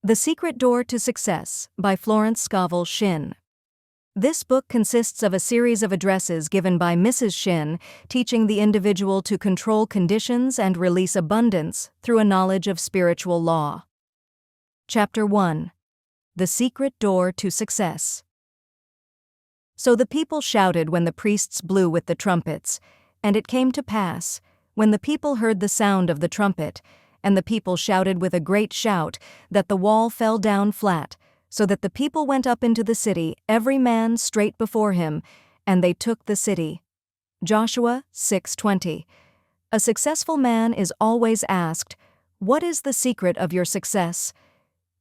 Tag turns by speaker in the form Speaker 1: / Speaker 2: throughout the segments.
Speaker 1: The Secret Door to Success by Florence Scovel Shinn. This book consists of a series of addresses given by Mrs. Shinn, teaching the individual to control conditions and release abundance through a knowledge of spiritual law. Chapter 1. The Secret Door to Success. So the people shouted when the priests blew with the trumpets, and it came to pass, when the people heard the sound of the trumpet, and the people shouted with a great shout, that the wall fell down flat, so that the people went up into the city, every man straight before him, and they took the city. Joshua 6:20. A successful man is always asked, "What is the secret of your success?"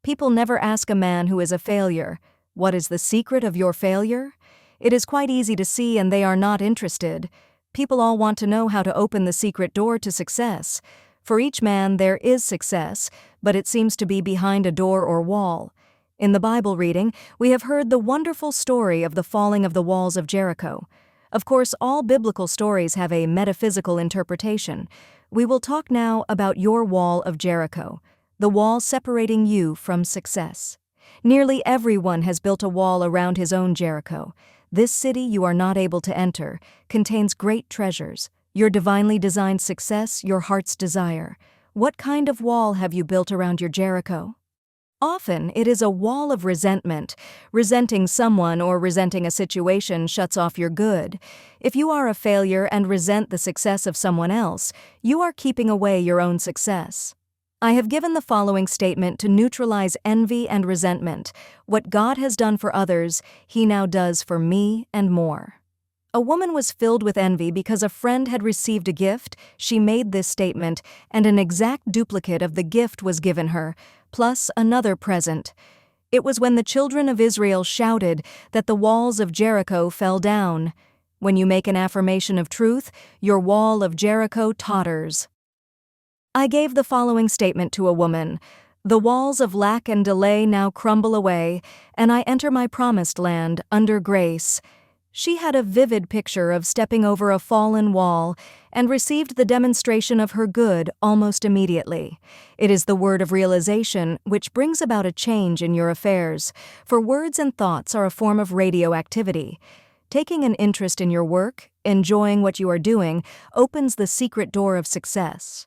Speaker 1: People never ask a man who is a failure, "What is the secret of your failure?" It is quite easy to see, and they are not interested. People all want to know how to open the secret door to success. For each man there is success, but it seems to be behind a door or wall. In the Bible reading, we have heard the wonderful story of the falling of the walls of Jericho. Of course, all biblical stories have a metaphysical interpretation. We will talk now about your wall of Jericho, the wall separating you from success. Nearly everyone has built a wall around his own Jericho. This city you are not able to enter contains great treasures. Your divinely designed success, your heart's desire. What kind of wall have you built around your Jericho? Often it is a wall of resentment. Resenting someone or resenting a situation shuts off your good. If you are a failure and resent the success of someone else, you are keeping away your own success. I have given the following statement to neutralize envy and resentment. What God has done for others, He now does for me and more. A woman was filled with envy because a friend had received a gift. She made this statement, and an exact duplicate of the gift was given her, plus another present. It was when the children of Israel shouted that the walls of Jericho fell down. When you make an affirmation of truth, your wall of Jericho totters. I gave the following statement to a woman. The walls of lack and delay now crumble away, and I enter my promised land under grace. She had a vivid picture of stepping over a fallen wall and received the demonstration of her good almost immediately. It is the word of realization which brings about a change in your affairs, for words and thoughts are a form of radioactivity. Taking an interest in your work, enjoying what you are doing, opens the secret door of success.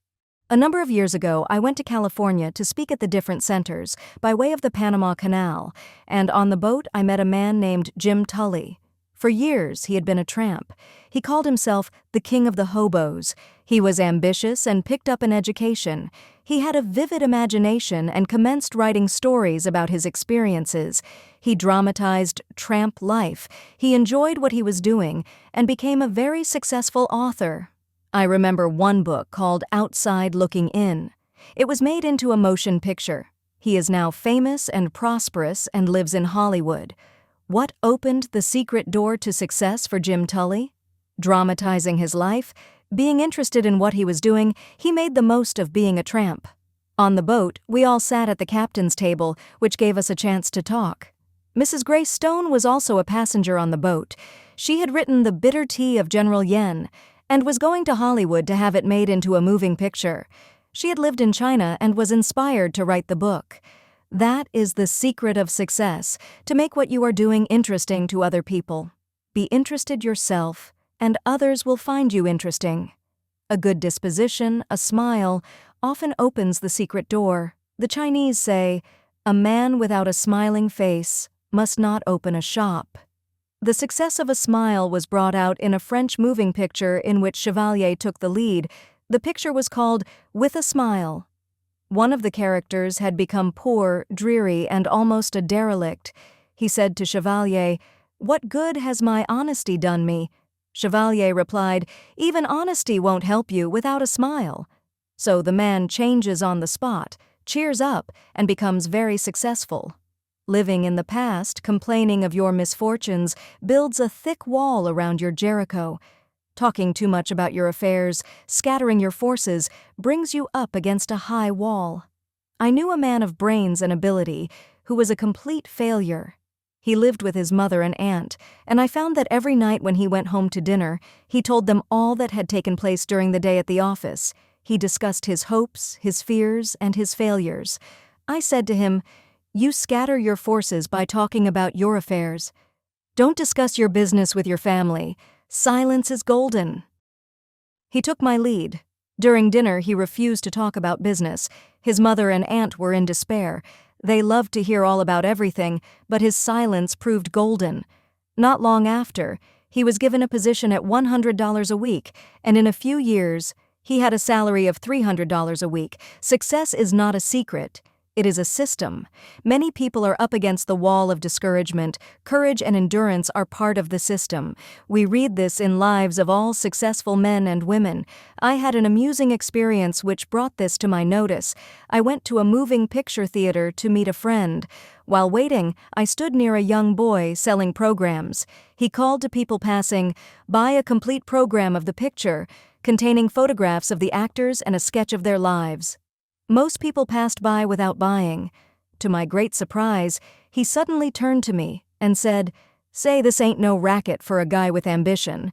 Speaker 1: A number of years ago, I went to California to speak at the different centers by way of the Panama Canal, and on the boat I met a man named Jim Tully. For years, he had been a tramp. He called himself the king of the hobos. He was ambitious and picked up an education. He had a vivid imagination and commenced writing stories about his experiences. He dramatized tramp life. He enjoyed what he was doing and became a very successful author. I remember one book called Outside Looking In. It was made into a motion picture. He is now famous and prosperous and lives in Hollywood. What opened the secret door to success for Jim Tully? Dramatizing his life, being interested in what he was doing, he made the most of being a tramp. On the boat, we all sat at the captain's table, which gave us a chance to talk. Mrs. Grace Stone was also a passenger on the boat. She had written The Bitter Tea of General Yen and was going to Hollywood to have it made into a moving picture. She had lived in China and was inspired to write the book. That is the secret of success, to make what you are doing interesting to other people. Be interested yourself, and others will find you interesting. A good disposition, a smile, often opens the secret door. The Chinese say, "A man without a smiling face must not open a shop." The success of a smile was brought out in a French moving picture in which Chevalier took the lead. The picture was called With a Smile. One of the characters had become poor, dreary, and almost a derelict. He said to Chevalier, "What good has my honesty done me?" Chevalier replied, "Even honesty won't help you without a smile." So the man changes on the spot, cheers up, and becomes very successful. Living in the past, complaining of your misfortunes, builds a thick wall around your Jericho. Talking too much about your affairs, scattering your forces, brings you up against a high wall. I knew a man of brains and ability who was a complete failure. He lived with his mother and aunt, and I found that every night when he went home to dinner, he told them all that had taken place during the day at the office. He discussed his hopes, his fears, and his failures. I said to him, You scatter your forces by talking about your affairs. Don't discuss your business with your family. Silence is golden. He took my lead. During dinner, he refused to talk about business. His mother and aunt were in despair. They loved to hear all about everything, but his silence proved golden. Not long after, he was given a position at $100 a week, and in a few years, he had a salary of $300 a week. Success is not a secret. It is a system. Many people are up against the wall of discouragement. Courage and endurance are part of the system. We read this in lives of all successful men and women. I had an amusing experience which brought this to my notice. I went to a moving picture theater to meet a friend. While waiting, I stood near a young boy selling programs. He called to people passing, "Buy a complete program of the picture," containing photographs of the actors and a sketch of their lives. Most people passed by without buying. To my great surprise, he suddenly turned to me and said, "Say this ain't no racket for a guy with ambition."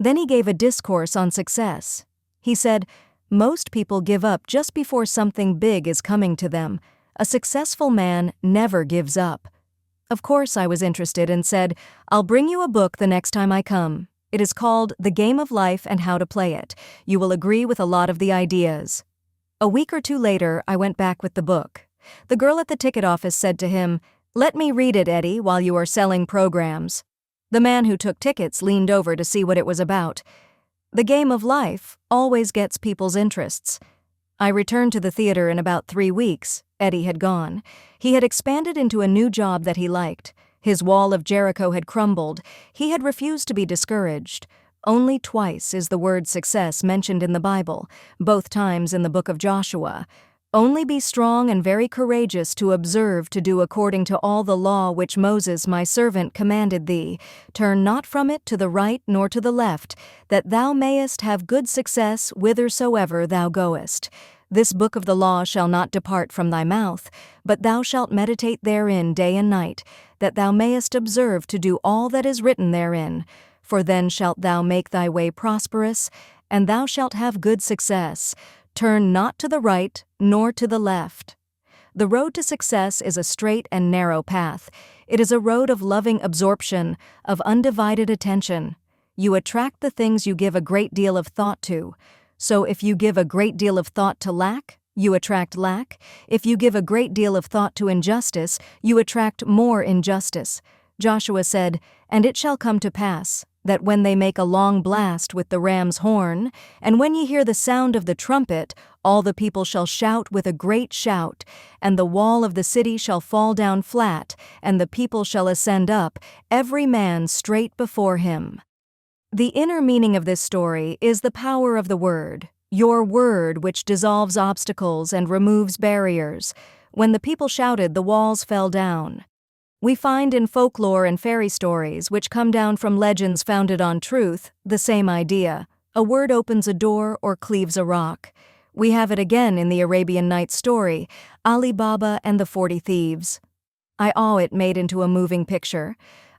Speaker 1: Then he gave a discourse on success. He said, "Most people give up just before something big is coming to them. A successful man never gives up." Of course, I was interested and said, "I'll bring you a book the next time I come. It is called The Game of Life and How to Play It. You will agree with a lot of the ideas." A week or two later, I went back with the book. The girl at the ticket office said to him, "Let me read it, Eddie, while you are selling programs." The man who took tickets leaned over to see what it was about. The game of life always gets people's interests. I returned to the theater in about 3 weeks. Eddie had gone. He had expanded into a new job that he liked. His wall of Jericho had crumbled. He had refused to be discouraged. Only twice is the word success mentioned in the Bible, both times in the book of Joshua. "Only be strong and very courageous to observe to do according to all the law which Moses my servant commanded thee. Turn not from it to the right nor to the left, that thou mayest have good success whithersoever thou goest. This book of the law shall not depart from thy mouth, but thou shalt meditate therein day and night, that thou mayest observe to do all that is written therein. For then shalt thou make thy way prosperous, and thou shalt have good success. Turn not to the right nor to the left." The road to success is a straight and narrow path. It is a road of loving absorption, of undivided attention. You attract the things you give a great deal of thought to. So if you give a great deal of thought to lack, you attract lack. If you give a great deal of thought to injustice, you attract more injustice. Joshua said, "And it shall come to pass, that when they make a long blast with the ram's horn, and when ye hear the sound of the trumpet, all the people shall shout with a great shout, and the wall of the city shall fall down flat, and the people shall ascend up, every man straight before him." The inner meaning of this story is the power of the word, your word which dissolves obstacles and removes barriers. When the people shouted, the walls fell down. We find in folklore and fairy stories, which come down from legends founded on truth, the same idea. A word opens a door or cleaves a rock. We have it again in the Arabian Nights story, Ali Baba and the 40 Thieves. I awe it made into a moving picture.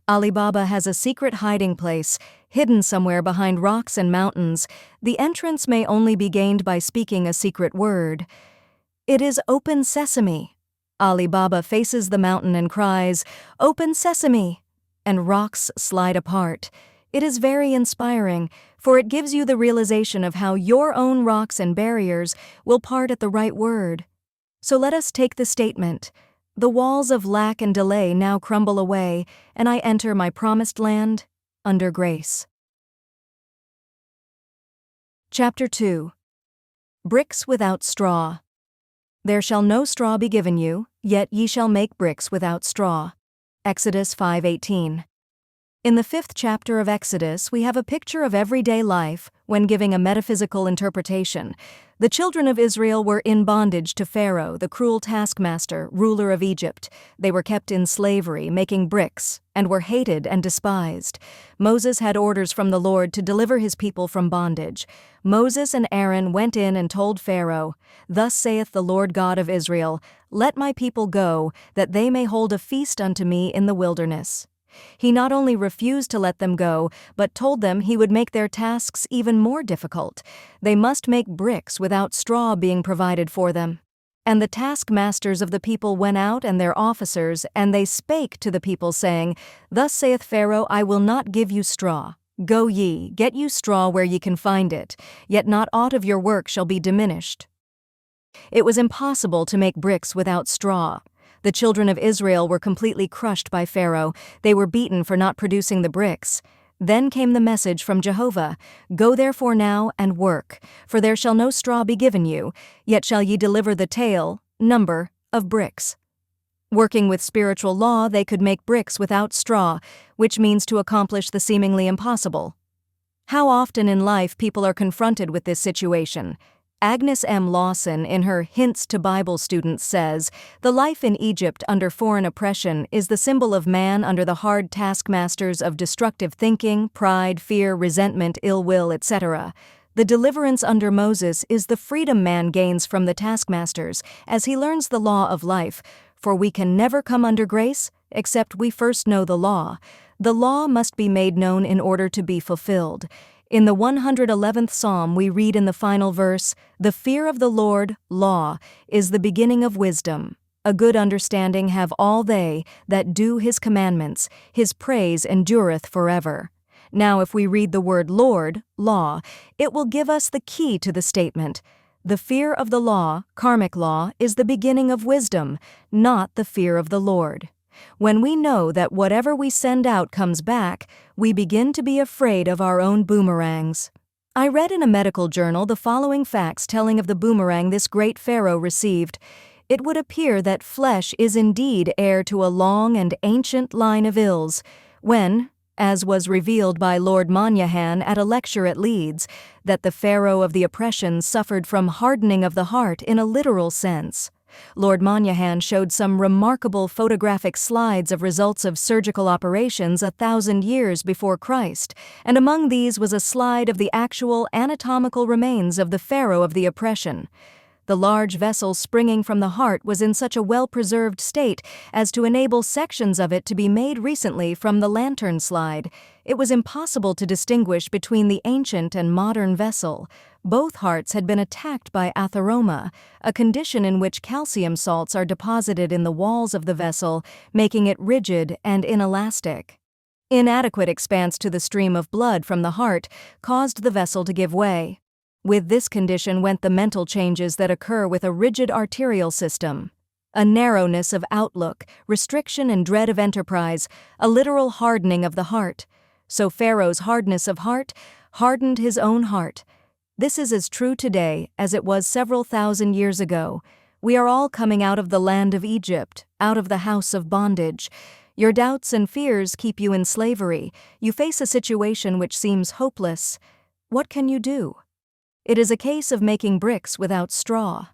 Speaker 1: Ali Baba has a secret hiding place, hidden somewhere behind rocks and mountains. The entrance may only be gained by speaking a secret word. It is "Open Sesame." Ali Baba faces the mountain and cries, "Open sesame!" and rocks slide apart. It is very inspiring, for it gives you the realization of how your own rocks and barriers will part at the right word. So let us take the statement, "The walls of lack and delay now crumble away, and I enter my promised land under grace." Chapter 2. Bricks without straw. "There shall no straw be given you, yet ye shall make bricks without straw." Exodus 5:18. In the 5th chapter of Exodus, we have a picture of everyday life when giving a metaphysical interpretation. The children of Israel were in bondage to Pharaoh, the cruel taskmaster, ruler of Egypt. They were kept in slavery, making bricks, and were hated and despised. Moses had orders from the Lord to deliver his people from bondage. Moses and Aaron went in and told Pharaoh, "Thus saith the Lord God of Israel, Let my people go, that they may hold a feast unto me in the wilderness." He not only refused to let them go, but told them he would make their tasks even more difficult. They must make bricks without straw being provided for them. And the taskmasters of the people went out and their officers, and they spake to the people, saying, Thus saith Pharaoh, I will not give you straw. Go ye, get you straw where ye can find it, yet not aught of your work shall be diminished. It was impossible to make bricks without straw. The children of Israel were completely crushed by Pharaoh. They were beaten for not producing the bricks. Then came the message from Jehovah, Go therefore now and work, for there shall no straw be given you, yet shall ye deliver the tale, number, of bricks. Working with spiritual law, they could make bricks without straw, which means to accomplish the seemingly impossible. How often in life people are confronted with this situation? Agnes M. Lawson, in her Hints to Bible Students, says, The life in Egypt under foreign oppression is the symbol of man under the hard taskmasters of destructive thinking, pride, fear, resentment, ill will, etc. The deliverance under Moses is the freedom man gains from the taskmasters as he learns the law of life, for we can never come under grace except we first know the law. The law must be made known in order to be fulfilled. In the 111th Psalm we read in the final verse, The fear of the Lord, law, is the beginning of wisdom. A good understanding have all they that do his commandments, his praise endureth forever. Now if we read the word Lord, law, it will give us the key to the statement. The fear of the law, karmic law, is the beginning of wisdom, not the fear of the Lord. When we know that whatever we send out comes back, we begin to be afraid of our own boomerangs. I read in a medical journal the following facts telling of the boomerang this great pharaoh received. It would appear that flesh is indeed heir to a long and ancient line of ills, when, as was revealed by Lord Monaghan at a lecture at Leeds, that the pharaoh of the oppression suffered from hardening of the heart in a literal sense. Lord Monaghan showed some remarkable photographic slides of results of surgical operations 1,000 years before Christ, and among these was a slide of the actual anatomical remains of the pharaoh of the oppression. The large vessel springing from the heart was in such a well-preserved state as to enable sections of it to be made recently from the lantern slide. It was impossible to distinguish between the ancient and modern vessel. Both hearts had been attacked by atheroma, a condition in which calcium salts are deposited in the walls of the vessel, making it rigid and inelastic. Inadequate expanse to the stream of blood from the heart caused the vessel to give way. With this condition went the mental changes that occur with a rigid arterial system. A narrowness of outlook, restriction and dread of enterprise, a literal hardening of the heart. So Pharaoh's hardness of heart hardened his own heart. This is as true today as it was several thousand years ago. We are all coming out of the land of Egypt, out of the house of bondage. Your doubts and fears keep you in slavery. You face a situation which seems hopeless. What can you do? It is a case of making bricks without straw.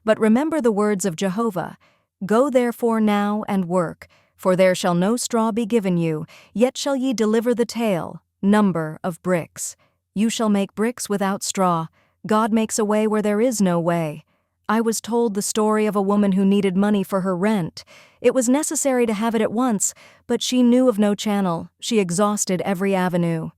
Speaker 1: But remember the words of Jehovah, Go therefore now and work, for there shall no straw be given you, yet shall ye deliver the tale, number of bricks. You shall make bricks without straw. God makes a way where there is no way. I was told the story of a woman who needed money for her rent. It was necessary to have it at once, but she knew of no channel. She exhausted every avenue.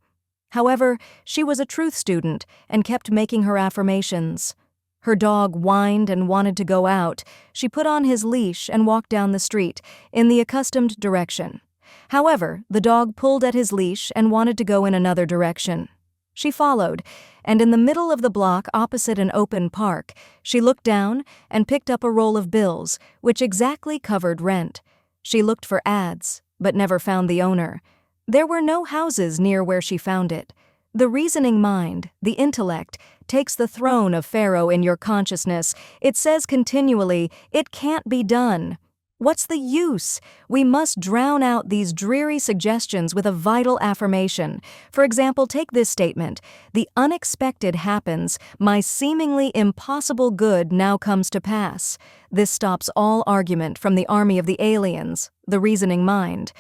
Speaker 1: However, she was a truth student and kept making her affirmations. Her dog whined and wanted to go out. She put on his leash and walked down the street, in the accustomed direction. However, the dog pulled at his leash and wanted to go in another direction. She followed, and in the middle of the block opposite an open park, she looked down and picked up a roll of bills, which exactly covered rent. She looked for ads, but never found the owner. There were no houses near where she found it. The reasoning mind, the intellect, takes the throne of Pharaoh in your consciousness. It says continually, it can't be done. What's the use? We must drown out these dreary suggestions with a vital affirmation. For example, take this statement, the unexpected happens, my seemingly impossible good now comes to pass. This stops all argument from the army of the aliens, the reasoning mind.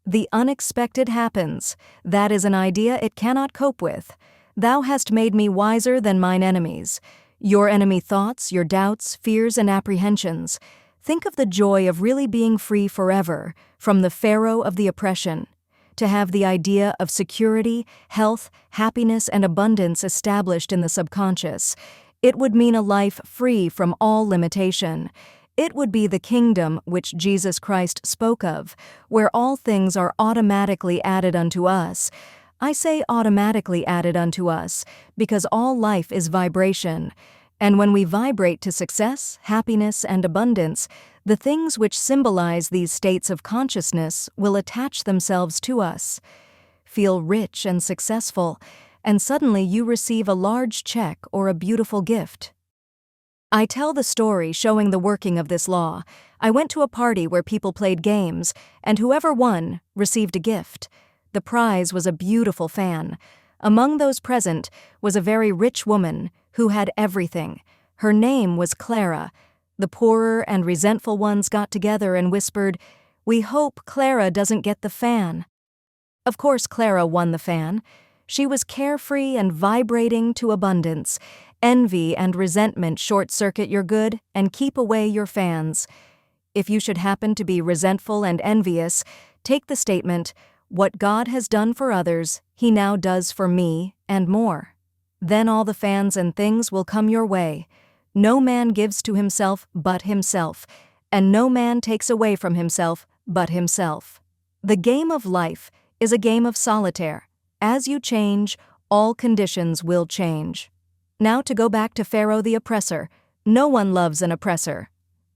Speaker 1: The unexpected happens. That is an idea it cannot cope with. Thou hast made me wiser than mine enemies. Your enemy thoughts, your doubts, fears, and apprehensions. Think of the joy of really being free forever from the Pharaoh of the oppression. To have the idea of security, health, happiness, and abundance established in the subconscious. It would mean a life free from all limitation. It would be the kingdom which Jesus Christ spoke of, where all things are automatically added unto us. I say automatically added unto us because all life is vibration. And when we vibrate to success, happiness, and abundance, the things which symbolize these states of consciousness will attach themselves to us. Feel rich and successful, and suddenly you receive a large check or a beautiful gift. I tell the story showing the working of this law. I went to a party where people played games, and whoever won received a gift. The prize was a beautiful fan. Among those present was a very rich woman who had everything. Her name was Clara. The poorer and resentful ones got together and whispered, "We hope Clara doesn't get the fan." Of course, Clara won the fan. She was carefree and vibrating to abundance. Envy and resentment short-circuit your good and keep away your fans. If you should happen to be resentful and envious, take the statement, "What God has done for others, He now does for me, and more." Then all the fans and things will come your way. No man gives to himself but himself, and no man takes away from himself but himself. The game of life is a game of solitaire. As you change, all conditions will change. Now to go back to Pharaoh the oppressor. No one loves an oppressor.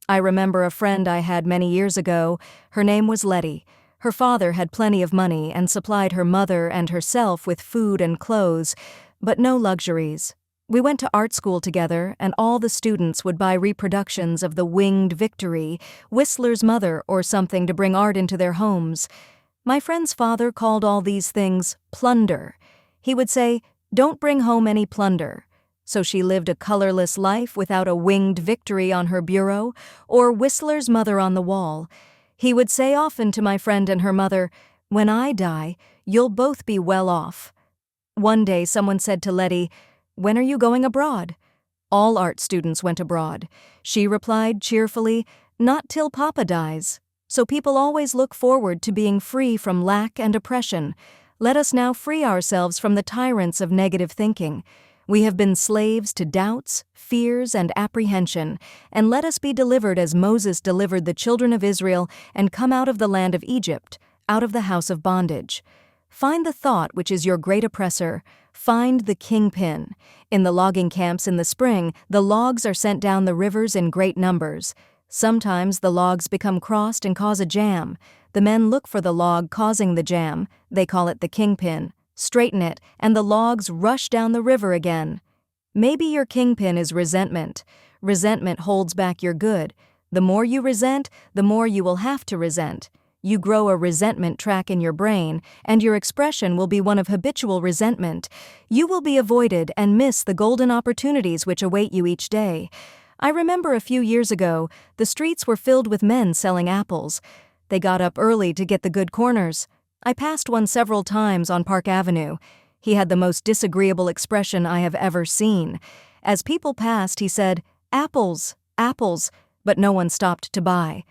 Speaker 1: I remember a friend I had many years ago. Her name was Letty. Her father had plenty of money and supplied her mother and herself with food and clothes, but no luxuries. We went to art school together, and all the students would buy reproductions of the Winged Victory, Whistler's Mother, or something to bring art into their homes. My friend's father called all these things plunder. He would say, "Don't bring home any plunder." So she lived a colorless life without a Winged Victory on her bureau or Whistler's Mother on the wall. He would say often to my friend and her mother, "When I die, you'll both be well off." One day someone said to Letty, "When are you going abroad?" All art students went abroad. She replied cheerfully, "Not till Papa dies." So people always look forward to being free from lack and oppression. Let us now free ourselves from the tyrants of negative thinking. We have been slaves to doubts, fears, and apprehension, and let us be delivered as Moses delivered the children of Israel and come out of the land of Egypt, out of the house of bondage. Find the thought which is your great oppressor. Find the kingpin. In the logging camps in the spring, the logs are sent down the rivers in great numbers. Sometimes the logs become crossed and cause a jam. The men look for the log causing the jam. They call it the kingpin. Straighten it, and the logs rush down the river again. Maybe your kingpin is resentment. Resentment holds back your good. The more you resent, the more you will have to resent. You grow a resentment track in your brain, and your expression will be one of habitual resentment. You will be avoided and miss the golden opportunities which await you each day. I remember a few years ago, the streets were filled with men selling apples. They got up early to get the good corners. I passed one several times on Park Avenue. He had the most disagreeable expression I have ever seen. As people passed, he said, "Apples, apples," but no one stopped to buy.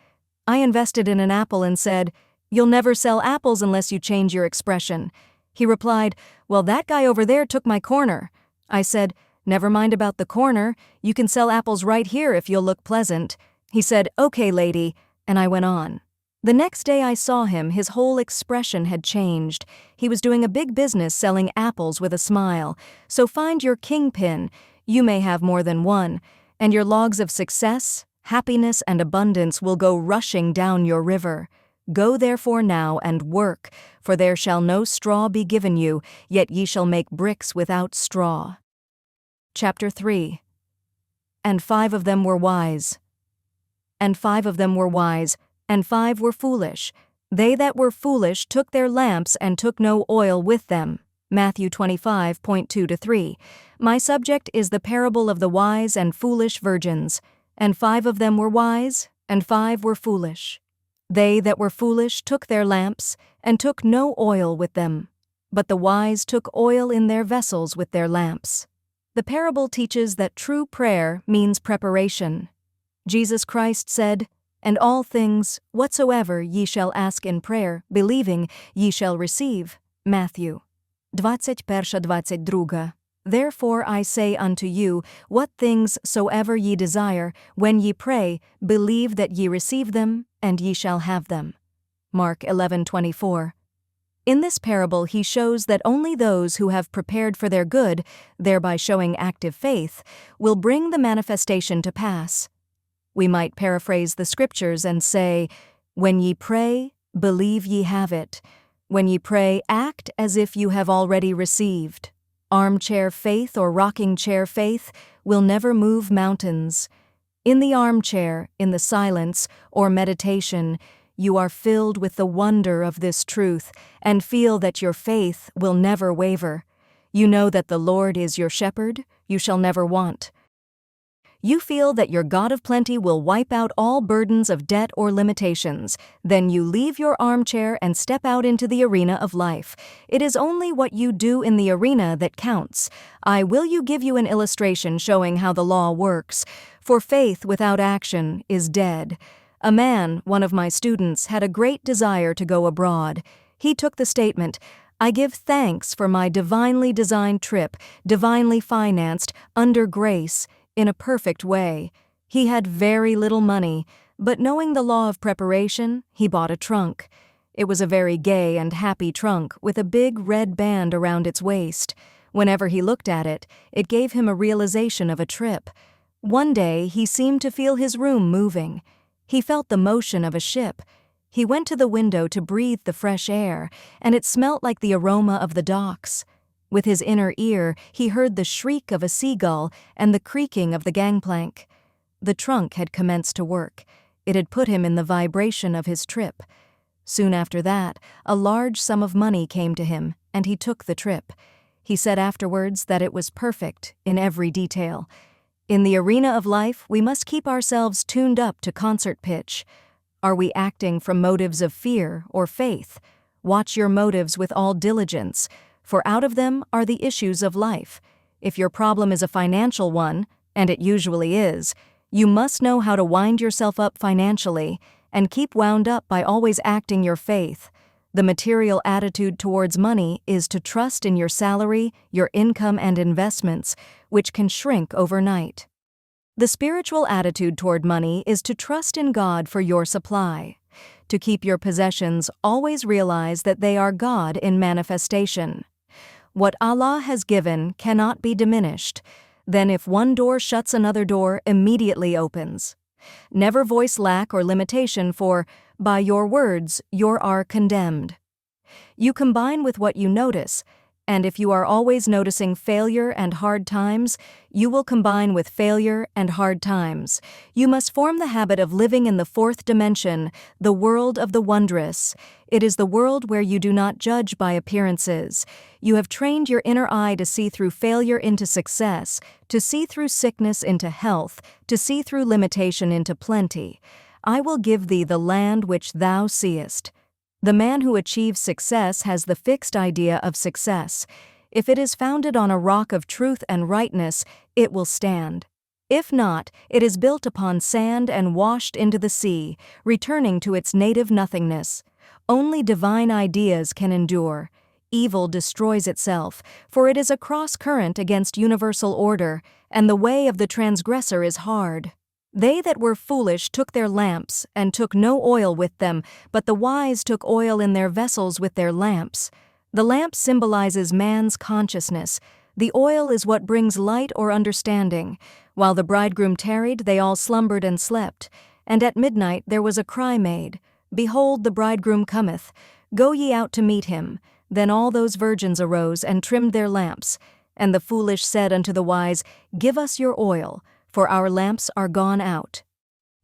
Speaker 1: I invested in an apple and said, "You'll never sell apples unless you change your expression." He replied, "Well, that guy over there took my corner." I said, "Never mind about the corner. You can sell apples right here if you'll look pleasant." He said, "Okay, lady," and I went on. The next day I saw him, his whole expression had changed. He was doing a big business selling apples with a smile. So find your kingpin. You may have more than one, and your logs of success, happiness, and abundance will go rushing down your river. Go therefore now and work, for there shall no straw be given you, yet ye shall make bricks without straw. Chapter 3. And 5 of them were wise. And 5 of them were wise, and 5 were foolish. They that were foolish took their lamps and took no oil with them. Matthew 25:2-3. My subject is the parable of the wise and foolish virgins. And 5 of them were wise, and 5 were foolish. They that were foolish took their lamps, and took no oil with them. But the wise took oil in their vessels with their lamps. The parable teaches that true prayer means preparation. Jesus Christ said, "And all things, whatsoever ye shall ask in prayer, believing, ye shall receive." Matthew 21:22. Therefore I say unto you, what things soever ye desire, when ye pray, believe that ye receive them, and ye shall have them. Mark 11:24. In this parable he shows that only those who have prepared for their good, thereby showing active faith, will bring the manifestation to pass. We might paraphrase the scriptures and say, when ye pray, believe ye have it. When ye pray, act as if you have already received. Armchair faith or rocking chair faith will never move mountains. In the armchair, in the silence, or meditation, you are filled with the wonder of this truth and feel that your faith will never waver. You know that the Lord is your shepherd, you shall never want. You feel that your God of plenty will wipe out all burdens of debt or limitations. Then you leave your armchair and step out into the arena of life. It is only what you do in the arena that counts. I will give you an illustration showing how the law works. For faith without action is dead. A man, one of my students, had a great desire to go abroad. He took the statement, I give thanks for my divinely designed trip, divinely financed, under grace, in a perfect way. He had very little money, but knowing the law of preparation, he bought a trunk. It was a very gay and happy trunk with a big red band around its waist. Whenever he looked at it, it gave him a realization of a trip. One day he seemed to feel his room moving. He felt the motion of a ship. He went to the window to breathe the fresh air, and it smelt like the aroma of the docks. With his inner ear, he heard the shriek of a seagull and the creaking of the gangplank. The trunk had commenced to work. It had put him in the vibration of his trip. Soon after that, a large sum of money came to him, and he took the trip. He said afterwards that it was perfect in every detail. In the arena of life, we must keep ourselves tuned up to concert pitch. Are we acting from motives of fear or faith? Watch your motives with all diligence, for out of them are the issues of life. If your problem is a financial one, and it usually is, you must know how to wind yourself up financially and keep wound up by always acting your faith. The material attitude towards money is to trust in your salary, your income and investments, which can shrink overnight. The spiritual attitude toward money is to trust in God for your supply. To keep your possessions, always realize that they are God in manifestation. What Allah has given cannot be diminished. Then if one door shuts, another door immediately opens. Never voice lack or limitation, for by your words you are condemned. You combine with what you notice, and if you are always noticing failure and hard times, you will combine with failure and hard times. You must form the habit of living in the fourth dimension, the world of the wondrous. It is the world where you do not judge by appearances. You have trained your inner eye to see through failure into success, to see through sickness into health, to see through limitation into plenty. I will give thee the land which thou seest. The man who achieves success has the fixed idea of success. If it is founded on a rock of truth and rightness, it will stand. If not, it is built upon sand and washed into the sea, returning to its native nothingness. Only divine ideas can endure. Evil destroys itself, for it is a cross-current against universal order, and the way of the transgressor is hard. They that were foolish took their lamps, and took no oil with them, but the wise took oil in their vessels with their lamps. The lamp symbolizes man's consciousness. The oil is what brings light or understanding. While the bridegroom tarried, they all slumbered and slept. And at midnight there was a cry made, Behold, the bridegroom cometh. Go ye out to meet him. Then all those virgins arose and trimmed their lamps. And the foolish said unto the wise, Give us your oil, for our lamps are gone out.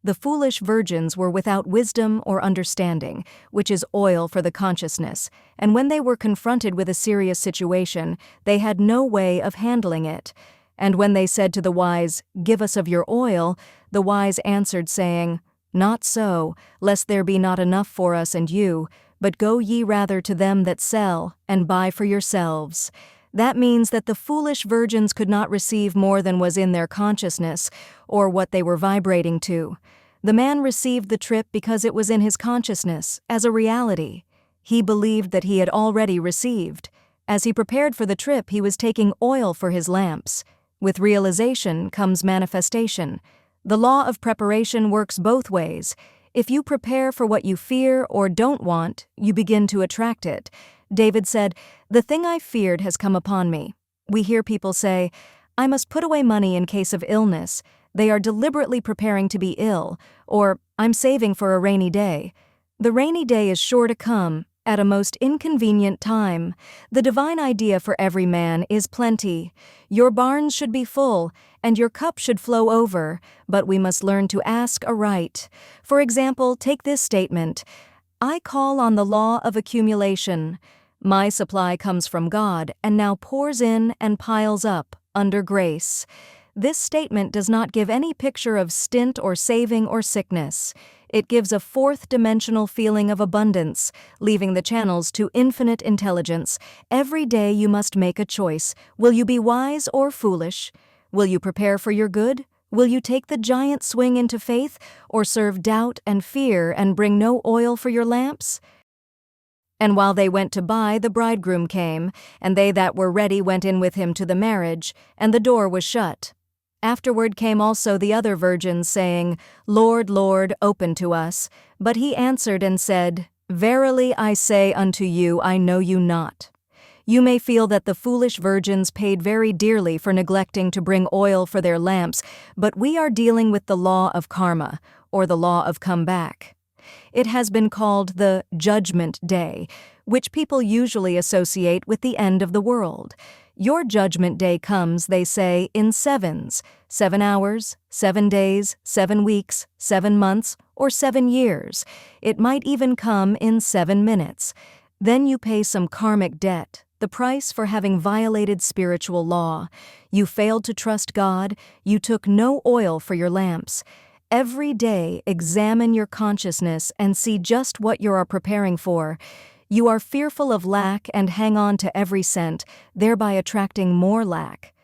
Speaker 1: The foolish virgins were without wisdom or understanding, which is oil for the consciousness, and when they were confronted with a serious situation, they had no way of handling it. And when they said to the wise, Give us of your oil, the wise answered, saying, Not so, lest there be not enough for us and you, but go ye rather to them that sell, and buy for yourselves. That means that the foolish virgins could not receive more than was in their consciousness, or what they were vibrating to. The man received the trip because it was in his consciousness, as a reality. He believed that he had already received. As he prepared for the trip, he was taking oil for his lamps. With realization comes manifestation. The law of preparation works both ways. If you prepare for what you fear or don't want, you begin to attract it. David said, "The thing I feared has come upon me." We hear people say, "I must put away money in case of illness." They are deliberately preparing to be ill, or "I'm saving for a rainy day." The rainy day is sure to come, at a most inconvenient time. The divine idea for every man is plenty. Your barns should be full, and your cup should flow over, but we must learn to ask aright. For example, take this statement: "I call on the law of accumulation. My supply comes from God and now pours in and piles up under grace." This statement does not give any picture of stint or saving or sickness. It gives a fourth-dimensional feeling of abundance, leaving the channels to infinite intelligence. Every day you must make a choice. Will you be wise or foolish? Will you prepare for your good? Will you take the giant swing into faith, or serve doubt and fear and bring no oil for your lamps? And while they went to buy, the bridegroom came, and they that were ready went in with him to the marriage, and the door was shut. Afterward came also the other virgins, saying, Lord, Lord, open to us. But he answered and said, Verily I say unto you, I know you not. You may feel that the foolish virgins paid very dearly for neglecting to bring oil for their lamps, but we are dealing with the law of karma, or the law of comeback. It has been called the Judgment Day, which people usually associate with the end of the world. Your judgment day comes, they say, in sevens: 7 hours, 7 days, 7 weeks, 7 months, or 7 years. It might even come in 7 minutes. Then you pay some karmic debt, the price for having violated spiritual law. You failed to trust God. You took no oil for your lamps. Every day, examine your consciousness and see just what you are preparing for. You are fearful of lack and hang on to every cent, thereby attracting more lack.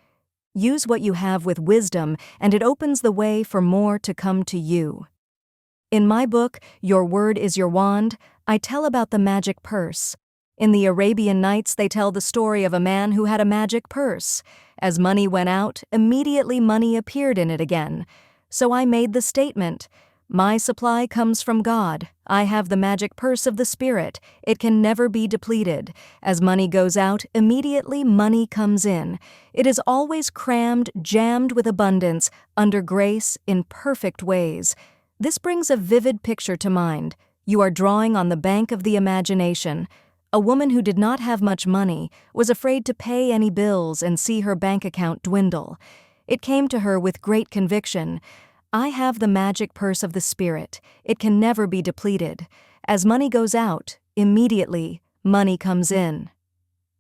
Speaker 1: Use what you have with wisdom, and it opens the way for more to come to you. In my book, Your Word is Your Wand, I tell about the magic purse. In the Arabian Nights, they tell the story of a man who had a magic purse. As money went out, immediately money appeared in it again. So I made the statement, my supply comes from God. I have the magic purse of the Spirit. It can never be depleted. As money goes out, immediately money comes in. It is always crammed, jammed with abundance, under grace, in perfect ways. This brings a vivid picture to mind. You are drawing on the bank of the imagination. A woman who did not have much money was afraid to pay any bills and see her bank account dwindle. It came to her with great conviction. I have the magic purse of the Spirit. It can never be depleted. As money goes out, immediately money comes in.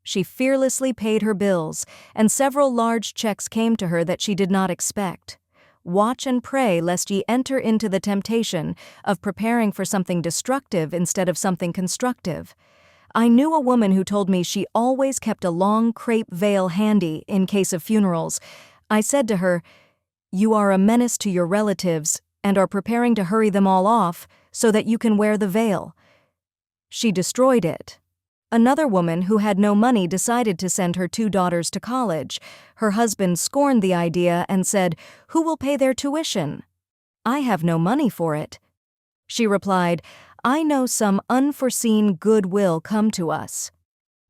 Speaker 1: She fearlessly paid her bills, and several large checks came to her that she did not expect. Watch and pray lest ye enter into the temptation of preparing for something destructive instead of something constructive. I knew a woman who told me she always kept a long crepe veil handy in case of funerals. I said to her, You are a menace to your relatives and are preparing to hurry them all off so that you can wear the veil. She destroyed it. Another woman who had no money decided to send her 2 daughters to college. Her husband scorned the idea and said, Who will pay their tuition? I have no money for it. She replied, I know some unforeseen good will come to us.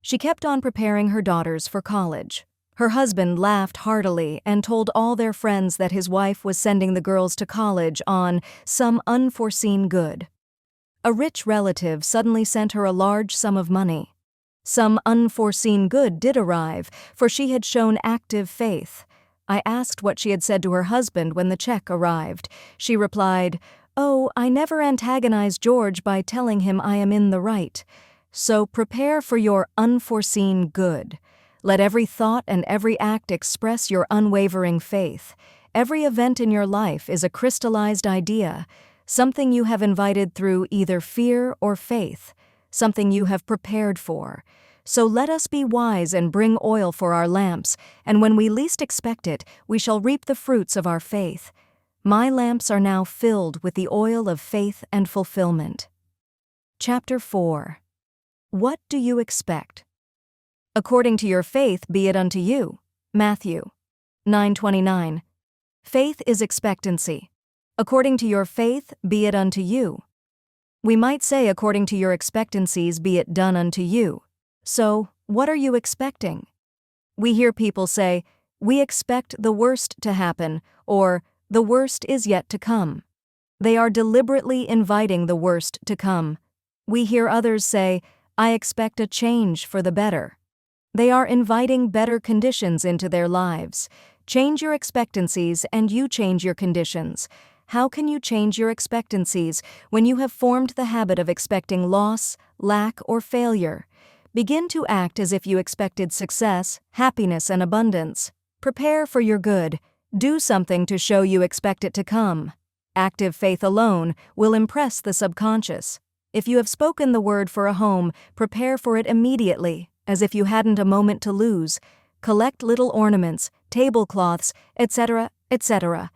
Speaker 1: She kept on preparing her daughters for college. Her husband laughed heartily and told all their friends that his wife was sending the girls to college on some unforeseen good. A rich relative suddenly sent her a large sum of money. Some unforeseen good did arrive, for she had shown active faith. I asked what she had said to her husband when the check arrived. She replied, Oh, I never antagonize George by telling him I am in the right. So prepare for your unforeseen good. Let every thought and every act express your unwavering faith. Every event in your life is a crystallized idea, something you have invited through either fear or faith, something you have prepared for. So let us be wise and bring oil for our lamps, and when we least expect it, we shall reap the fruits of our faith. My lamps are now filled with the oil of faith and fulfillment. Chapter 4. What do you expect? According to your faith be it unto you. Matthew 9:29. Faith is expectancy. According to your faith be it unto you. We might say according to your expectancies be it done unto you. So, what are you expecting? We hear people say, we expect the worst to happen, or the worst is yet to come. They are deliberately inviting the worst to come. We hear others say, I expect a change for the better. They are inviting better conditions into their lives. Change your expectancies and you change your conditions. How can you change your expectancies when you have formed the habit of expecting loss, lack, or failure? Begin to act as if you expected success, happiness, and abundance. Prepare for your good. Do something to show you expect it to come. Active faith alone will impress the subconscious. If you have spoken the word for a home, prepare for it immediately, as if you hadn't a moment to lose. Collect little ornaments, tablecloths, etc., etc.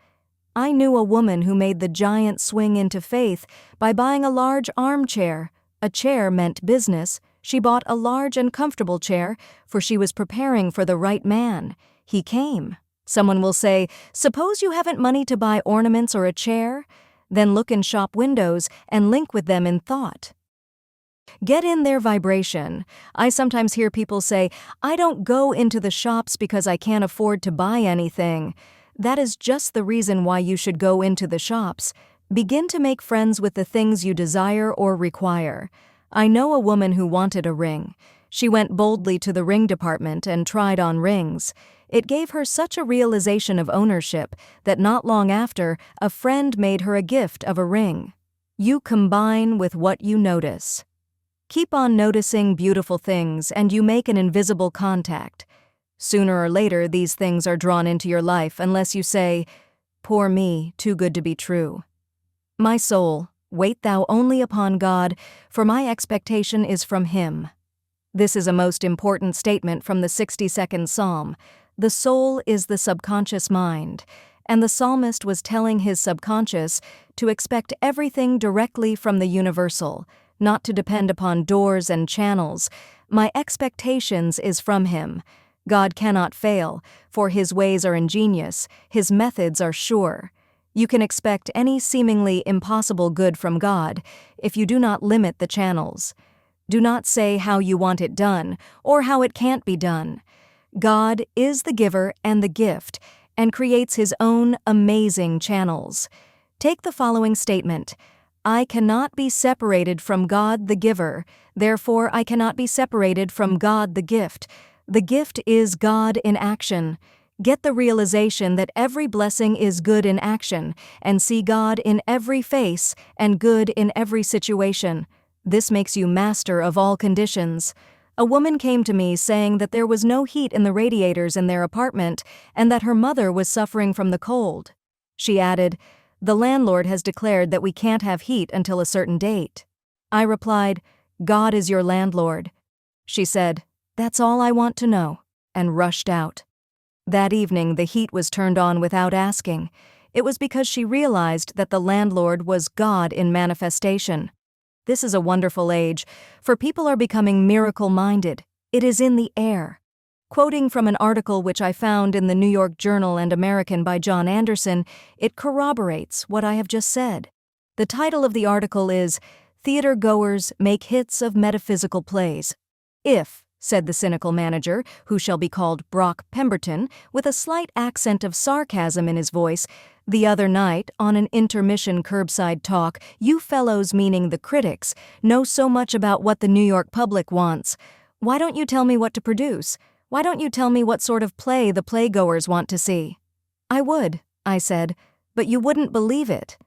Speaker 1: I knew a woman who made the giant swing into faith by buying a large armchair. A chair meant business. She bought a large and comfortable chair, for she was preparing for the right man. He came. Someone will say, suppose you haven't money to buy ornaments or a chair? Then look in shop windows and link with them in thought. Get in their vibration. I sometimes hear people say, I don't go into the shops because I can't afford to buy anything. That is just the reason why you should go into the shops. Begin to make friends with the things you desire or require. I know a woman who wanted a ring. She went boldly to the ring department and tried on rings. It gave her such a realization of ownership that not long after, a friend made her a gift of a ring. You combine with what you notice. Keep on noticing beautiful things and you make an invisible contact. Sooner or later, these things are drawn into your life unless you say, poor me, too good to be true. My soul, wait thou only upon God, for my expectation is from Him. This is a most important statement from the 62nd Psalm. The soul is the subconscious mind, and the psalmist was telling his subconscious to expect everything directly from the universal, not to depend upon doors and channels. My expectations is from Him. God cannot fail, for His ways are ingenious, His methods are sure. You can expect any seemingly impossible good from God if you do not limit the channels. Do not say how you want it done or how it can't be done. God is the giver and the gift and creates His own amazing channels. Take the following statement. I cannot be separated from God the giver, therefore I cannot be separated from God the gift. The gift is God in action. Get the realization that every blessing is good in action, and see God in every face and good in every situation. This makes you master of all conditions. A woman came to me saying that there was no heat in the radiators in their apartment and that her mother was suffering from the cold. She added, the landlord has declared that we can't have heat until a certain date. I replied, God is your landlord. She said, that's all I want to know, and rushed out. That evening the heat was turned on without asking. It was because she realized that the landlord was God in manifestation. This is a wonderful age, for people are becoming miracle-minded. It is in the air. Quoting from an article which I found in the New York Journal and American by John Anderson, it corroborates what I have just said. The title of the article is, Theater Goers Make Hits of Metaphysical Plays. If, said the cynical manager, who shall be called Brock Pemberton, with a slight accent of sarcasm in his voice, the other night, on an intermission curbside talk, you fellows, meaning the critics, know so much about what the New York public wants. Why don't you tell me what to produce? Why don't you tell me what sort of play the playgoers want to see? I would, I said, but you wouldn't believe it.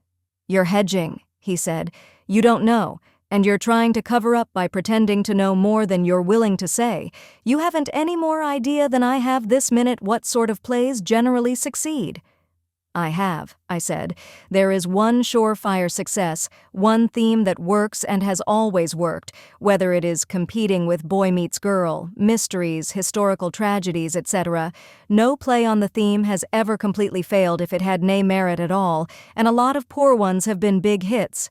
Speaker 1: You're hedging, he said. You don't know, and you're trying to cover up by pretending to know more than you're willing to say. You haven't any more idea than I have this minute what sort of plays generally succeed. I have, I said. There is one surefire success, one theme that works and has always worked, whether it is competing with Boy Meets Girl, mysteries, historical tragedies, etc. No play on the theme has ever completely failed if it had nay merit at all, and a lot of poor ones have been big hits.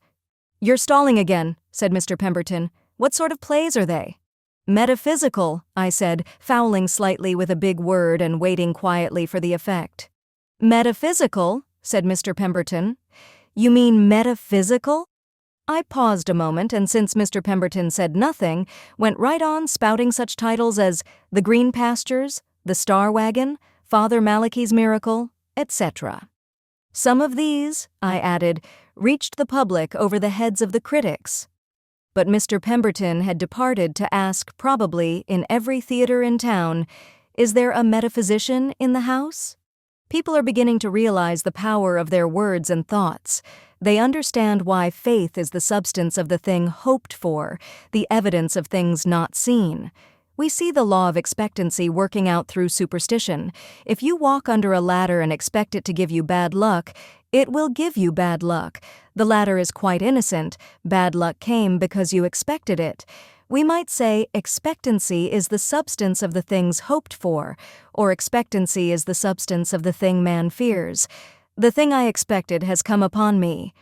Speaker 1: You're stalling again, said Mr. Pemberton. What sort of plays are they? Metaphysical, I said, fouling slightly with a big word and waiting quietly for the effect. Metaphysical, said Mr. Pemberton. You mean metaphysical? I paused a moment, and since Mr. Pemberton said nothing, went right on spouting such titles as The Green Pastures, The Star Wagon, Father Malachi's Miracle, etc. Some of these, I added, reached the public over the heads of the critics. But Mr. Pemberton had departed to ask, probably in every theater in town, is there a metaphysician in the house? People are beginning to realize the power of their words and thoughts. They understand why faith is the substance of the thing hoped for, the evidence of things not seen. We see the law of expectancy working out through superstition. If you walk under a ladder and expect it to give you bad luck, it will give you bad luck. The ladder is quite innocent. Bad luck came because you expected it. We might say expectancy is the substance of the things hoped for, or expectancy is the substance of the thing man fears. The thing I expected has come upon me.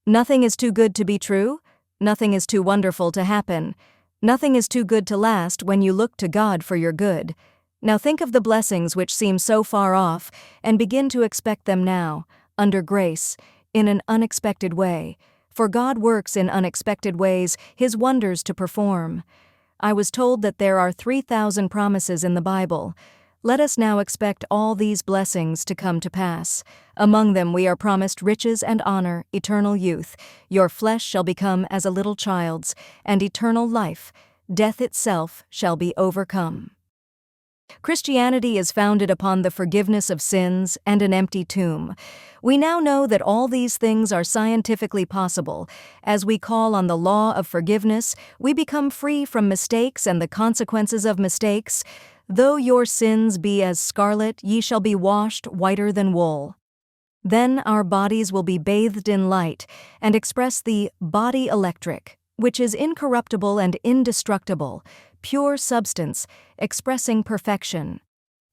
Speaker 1: Nothing is too good to be true. Nothing is too wonderful to happen. Nothing is too good to last when you look to God for your good. Now think of the blessings which seem so far off, and begin to expect them now, under grace, in an unexpected way. For God works in unexpected ways, His wonders to perform. I was told that there are 3,000 promises in the Bible. Let us now expect all these blessings to come to pass. Among them we are promised riches and honor, eternal youth. Your flesh shall become as a little child's, and eternal life. Death itself shall be overcome. Christianity is founded upon the forgiveness of sins and an empty tomb. We now know that all these things are scientifically possible. As we call on the law of forgiveness, we become free from mistakes and the consequences of mistakes. Though your sins be as scarlet, ye shall be washed whiter than wool. Then our bodies will be bathed in light and express the body electric, which is incorruptible and indestructible, pure substance, expressing perfection.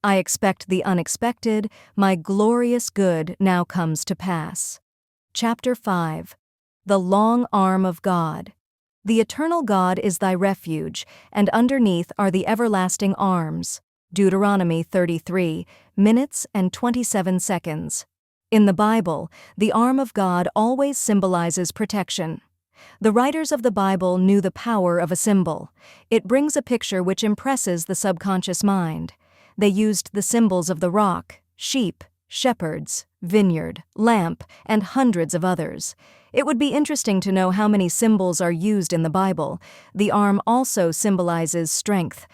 Speaker 1: I expect the unexpected, my glorious good now comes to pass. Chapter 5. The Long Arm of God. The eternal God is thy refuge, and underneath are the everlasting arms. Deuteronomy 33, minutes and 27 seconds. In the Bible, the arm of God always symbolizes protection. The writers of the Bible knew the power of a symbol. It brings a picture which impresses the subconscious mind. They used the symbols of the rock, sheep, shepherds, vineyard, lamp, and hundreds of others. It would be interesting to know how many symbols are used in the Bible. The arm also symbolizes strength.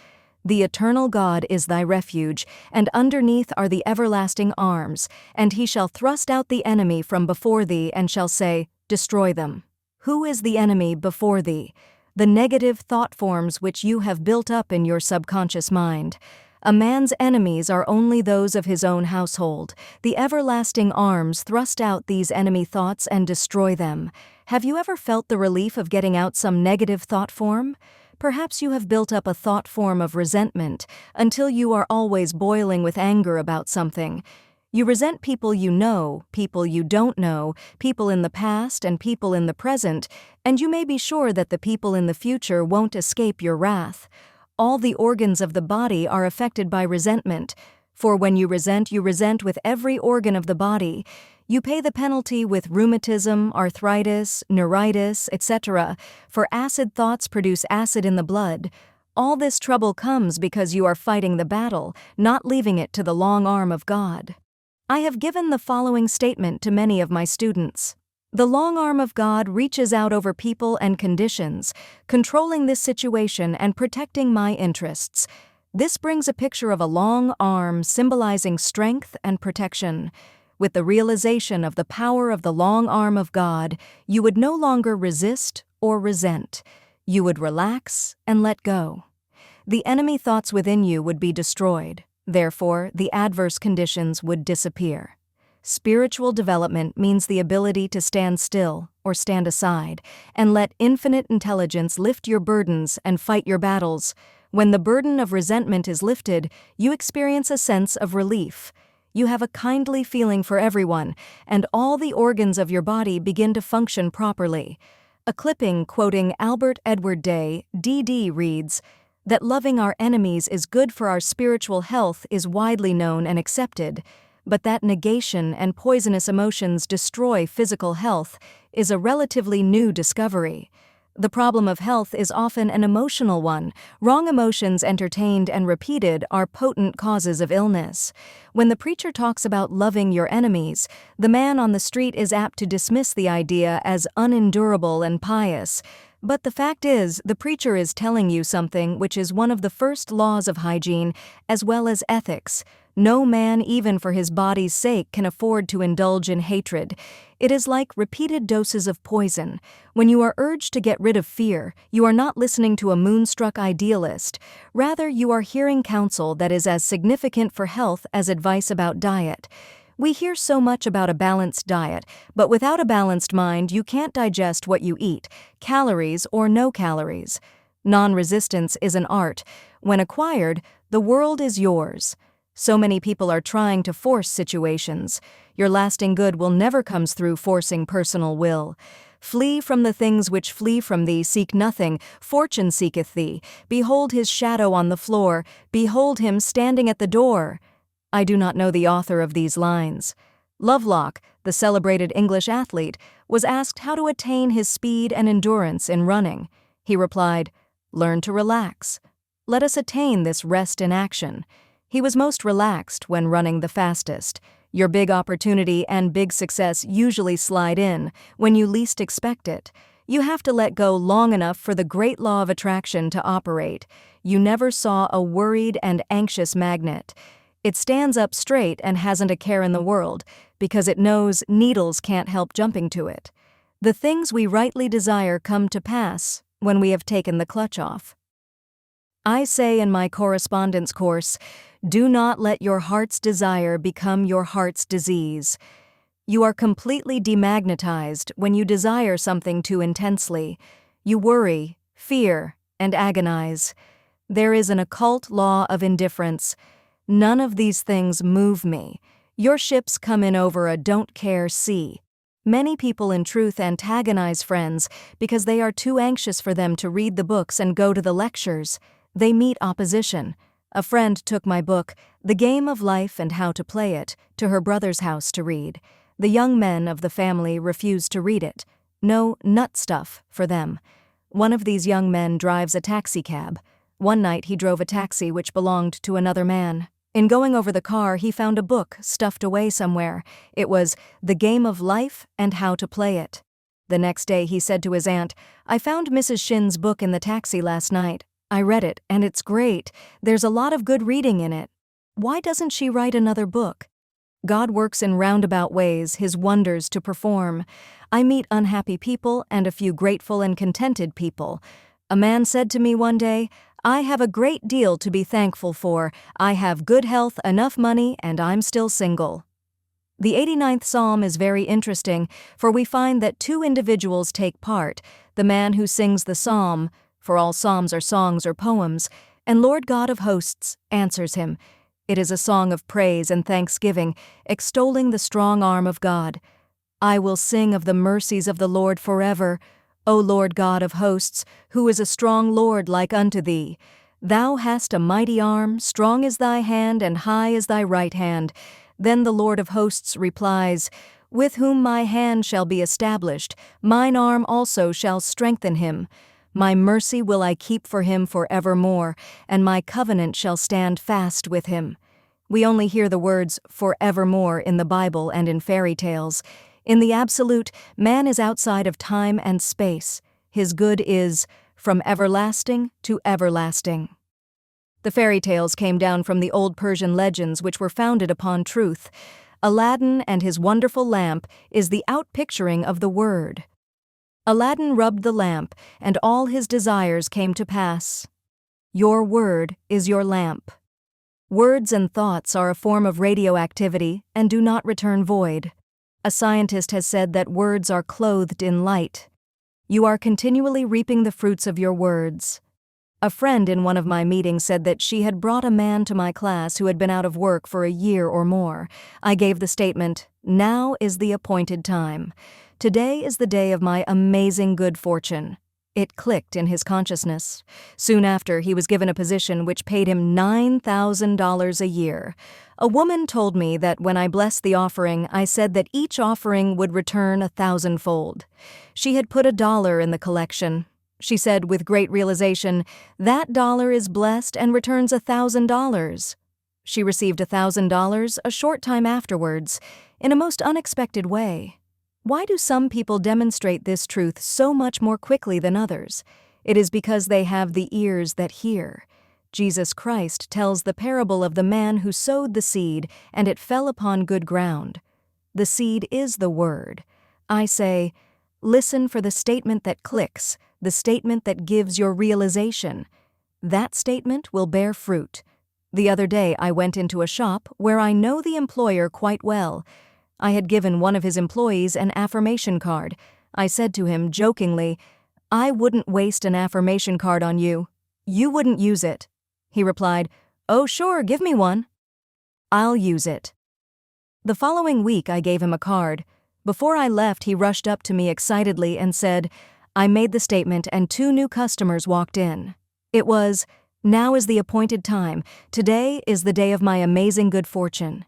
Speaker 1: The eternal God is thy refuge, and underneath are the everlasting arms, and he shall thrust out the enemy from before thee and shall say, Destroy them. Who is the enemy before thee? The negative thought forms which you have built up in your subconscious mind. A man's enemies are only those of his own household. The everlasting arms thrust out these enemy thoughts and destroy them. Have you ever felt the relief of getting out some negative thought form? Perhaps you have built up a thought form of resentment until you are always boiling with anger about something. You resent people you know, people you don't know, people in the past and people in the present, and you may be sure that the people in the future won't escape your wrath. All the organs of the body are affected by resentment, for when you resent with every organ of the body. You pay the penalty with rheumatism, arthritis, neuritis, etc., for acid thoughts produce acid in the blood. All this trouble comes because you are fighting the battle, not leaving it to the long arm of God. I have given the following statement to many of my students. The long arm of God reaches out over people and conditions, controlling this situation and protecting my interests. This brings a picture of a long arm symbolizing strength and protection. With the realization of the power of the long arm of God, you would no longer resist or resent. You would relax and let go. The enemy thoughts within you would be destroyed. Therefore, the adverse conditions would disappear. Spiritual development means the ability to stand still or stand aside and let infinite intelligence lift your burdens and fight your battles. When the burden of resentment is lifted, you experience a sense of relief. You have a kindly feeling for everyone, and all the organs of your body begin to function properly. A clipping quoting Albert Edward Day, D.D. reads, That loving our enemies is good for our spiritual health is widely known and accepted, but that negation and poisonous emotions destroy physical health is a relatively new discovery. The problem of health is often an emotional one. Wrong emotions entertained and repeated are potent causes of illness. When the preacher talks about loving your enemies, the man on the street is apt to dismiss the idea as unendurable and pious. But the fact is, the preacher is telling you something which is one of the first laws of hygiene as well as ethics. No man, even for his body's sake, can afford to indulge in hatred. It is like repeated doses of poison. When you are urged to get rid of fear, you are not listening to a moonstruck idealist. Rather, you are hearing counsel that is as significant for health as advice about diet. We hear so much about a balanced diet, but without a balanced mind, you can't digest what you eat, calories or no calories. Non-resistance is an art. When acquired, the world is yours. So many people are trying to force situations. Your lasting good will never come through forcing personal will. Flee from the things which flee from thee, seek nothing, fortune seeketh thee. Behold his shadow on the floor, behold him standing at the door. I do not know the author of these lines. Lovelock, the celebrated English athlete, was asked how to attain his speed and endurance in running. He replied, "Learn to relax. Let us attain this rest in action." He was most relaxed when running the fastest. Your big opportunity and big success usually slide in when you least expect it. You have to let go long enough for the great law of attraction to operate. You never saw a worried and anxious magnet. It stands up straight and hasn't a care in the world because it knows needles can't help jumping to it. The things we rightly desire come to pass when we have taken the clutch off. I say in my correspondence course, do not let your heart's desire become your heart's disease. You are completely demagnetized when you desire something too intensely. You worry, fear, and agonize. There is an occult law of indifference. None of these things move me. Your ships come in over a don't care sea. Many people in truth antagonize friends because they are too anxious for them to read the books and go to the lectures. They meet opposition. A friend took my book, The Game of Life and How to Play It, to her brother's house to read. The young men of the family refused to read it. No nut stuff for them. One of these young men drives a taxicab. One night he drove a taxi which belonged to another man. In going over the car, he found a book stuffed away somewhere. It was The Game of Life and How to Play It. The next day he said to his aunt, "I found Mrs. Shinn's book in the taxi last night. I read it, and it's great. There's a lot of good reading in it. Why doesn't she write another book?" God works in roundabout ways, his wonders to perform. I meet unhappy people and a few grateful and contented people. A man said to me one day, "I have a great deal to be thankful for. I have good health, enough money, and I'm still single." The 89th Psalm is very interesting, for we find that two individuals take part, the man who sings the psalm, for all psalms are songs or poems, and Lord God of hosts answers him. It is a song of praise and thanksgiving, extolling the strong arm of God. I will sing of the mercies of the Lord forever, O Lord God of hosts, who is a strong Lord like unto thee. Thou hast a mighty arm, strong is thy hand, and high is thy right hand. Then the Lord of hosts replies, With whom my hand shall be established, mine arm also shall strengthen him. My mercy will I keep for him forevermore, and my covenant shall stand fast with him. We only hear the words forevermore in the Bible and in fairy tales. In the absolute, man is outside of time and space. His good is from everlasting to everlasting. The fairy tales came down from the old Persian legends which were founded upon truth. Aladdin and his wonderful lamp is the outpicturing of the Word. Aladdin rubbed the lamp, and all his desires came to pass. Your word is your lamp. Words and thoughts are a form of radioactivity and do not return void. A scientist has said that words are clothed in light. You are continually reaping the fruits of your words. A friend in one of my meetings said that she had brought a man to my class who had been out of work for a year or more. I gave the statement, "Now is the appointed time. Today is the day of my amazing good fortune." It clicked in his consciousness. Soon after, he was given a position which paid him $9,000 a year. A woman told me that when I blessed the offering, I said that each offering would return 1,000-fold. She had put $1 in the collection. She said with great realization, "That dollar is blessed and returns $1,000. She received $1,000 a short time afterwards, in a most unexpected way. Why do some people demonstrate this truth so much more quickly than others? It is because they have the ears that hear. Jesus Christ tells the parable of the man who sowed the seed, and it fell upon good ground. The seed is the word. I say, listen for the statement that clicks, the statement that gives your realization. That statement will bear fruit. The other day I went into a shop where I know the employer quite well. I had given one of his employees an affirmation card. I said to him jokingly, "I wouldn't waste an affirmation card on you. You wouldn't use it." He replied, "Oh sure, give me one." "I'll use it." The following week I gave him a card. Before I left, he rushed up to me excitedly and said, I made the statement and 2 new customers walked in. It was, "Now is the appointed time. Today is the day of my amazing good fortune."